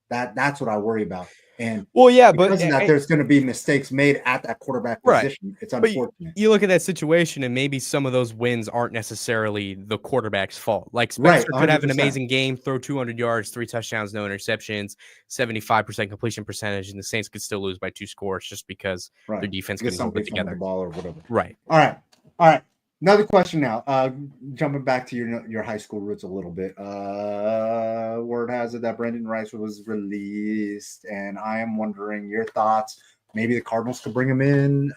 That's what I worry about. And because of that, there's going to be mistakes made at that quarterback position. Right. It's unfortunate. But you look at that situation, and maybe some of those wins aren't necessarily the quarterback's fault. Like Spencer could have an amazing game, throw 200 yards, 3 touchdowns, no interceptions, 75% completion percentage, and the Saints could still lose by 2 scores just because their defense couldn't hold it together. The ball or whatever. Right. All right. Another question now. Jumping back to your high school roots a little bit. Word has it that Brendan Rice was released, and I am wondering your thoughts. Maybe the Cardinals could bring him in.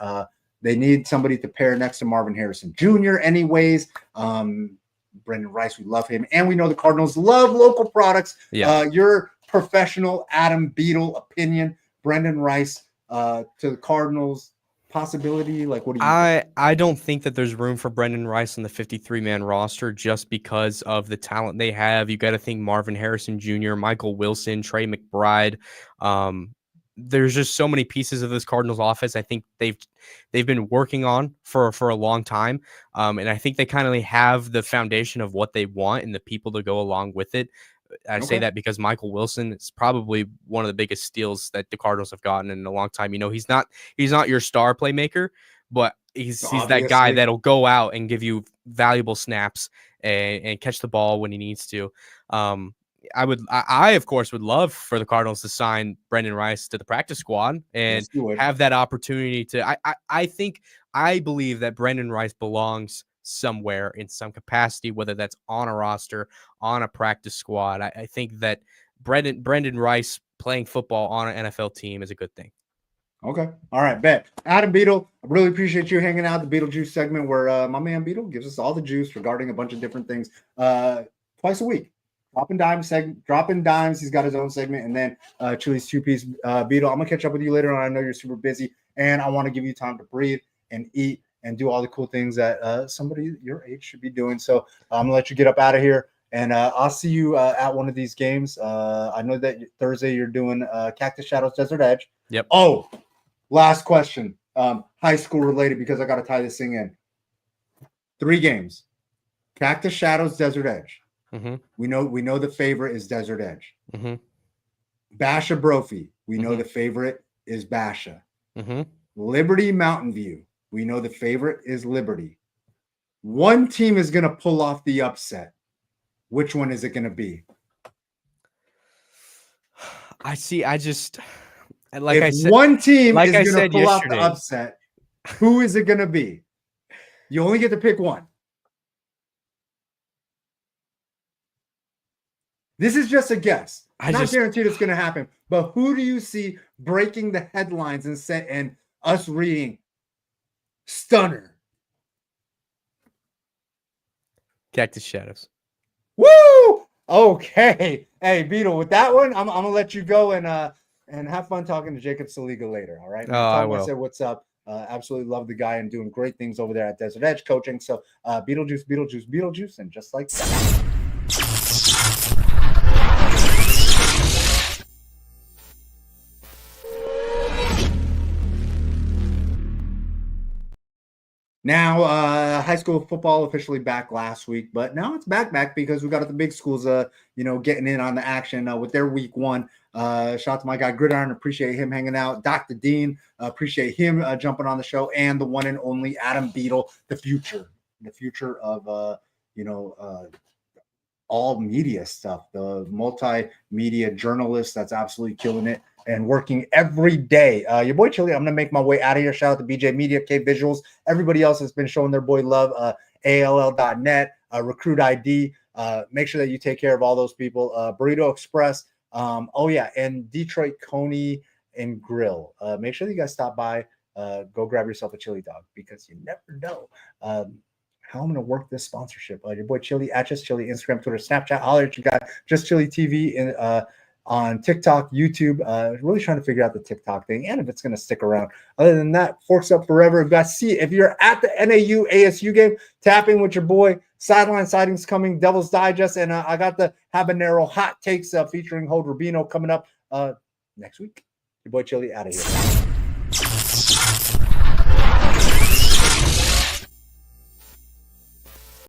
They need somebody to pair next to Marvin Harrison Jr. anyways. Brendan Rice, we love him, and we know the Cardinals love local products. Yeah. Your professional Adam Beadle opinion, Brendan Rice to the Cardinals. Possibility? Like, what do you think? I don't think that there's room for Brendan Rice on the 53-man roster just because of the talent they have. You got to think Marvin Harrison Jr., Michael Wilson, Trey McBride. There's just so many pieces of this Cardinals offense I think they've been working on for a long time. And I think they kind of have the foundation of what they want and the people to go along with it. I say that because Michael Wilson is probably one of the biggest steals that the Cardinals have gotten in a long time. He's not your star playmaker, but he's that guy that'll go out and give you valuable snaps and catch the ball when he needs to. I of course would love for the Cardinals to sign Brendan Rice to the practice squad and have that opportunity to. I believe that Brendan Rice belongs somewhere in some capacity, whether that's on a roster, on a practice squad. I think that Brendan Rice playing football on an NFL team is a good thing. Okay. All right, bet. Adam Beadle, I really appreciate you hanging out the Beetlejuice segment where my man Beadle gives us all the juice regarding a bunch of different things twice a week. Dropping dimes. He's got his own segment. And then Chili's 2-piece. Beadle, I'm going to catch up with you later on. I know you're super busy, and I want to give you time to breathe and eat and do all the cool things that somebody your age should be doing. So I'm going to let you get up out of here. And I'll see you at one of these games. I know that Thursday you're doing Cactus Shadows Desert Edge. Yep. Oh, last question. High school related, because I got to tie this thing in. 3 games. Cactus Shadows Desert Edge. Mm-hmm. We know the favorite is Desert Edge. Mm-hmm. Basha Brophy. We know Mhm. the favorite is Basha. Mm-hmm. Liberty Mountain View. We know the favorite is Liberty. One team is going to pull off the upset. Which one is it going to be? I see. If One team like I is going said to pull off the yesterday. upset, who is it going to be? You only get to pick one. This is just a guess. Not guaranteed it's going to happen. But who do you see breaking the headlines and us reading stunner? Cactus Shadows. Woo! Okay. Hey, Beetle, with that one, I'm gonna let you go and have fun talking to Jacob Saliga later. All right. Oh, I will. I said what's up. Absolutely love the guy and doing great things over there at Desert Edge coaching. So Beetlejuice, and just like that. Now, high school football officially back last week, but now it's back because we got the big schools, getting in on the action with their week 1. Shout out to my guy Gridiron, appreciate him hanging out. Dr. Dean, appreciate him jumping on the show, and the one and only Adam Beetle, the future of all media stuff, the multimedia journalist that's absolutely killing it and working every day. Your boy Chili, I'm going to make my way out of here. Shout out to BJ Media, K Visuals. Everybody else has been showing their boy love. ALL.net, Recruit ID. Make sure that you take care of all those people. Burrito Express. And Detroit Coney and Grill. Make sure that you guys stop by. Go grab yourself a chili dog, because you never know how I'm going to work this sponsorship. Your boy Chili, at Just Chili, Instagram, Twitter, Snapchat. Holler at you guys. Just Chili TV on TikTok, YouTube. Really trying to figure out the TikTok thing and if it's going to stick around. Other than that, Forks Up Forever. If you're at the NAU ASU game, tap in with your boy. Sideline sightings coming, Devil's Digest, and I got the habanero hot takes featuring Hold Rubino coming up next week. Your boy Chili, out of here.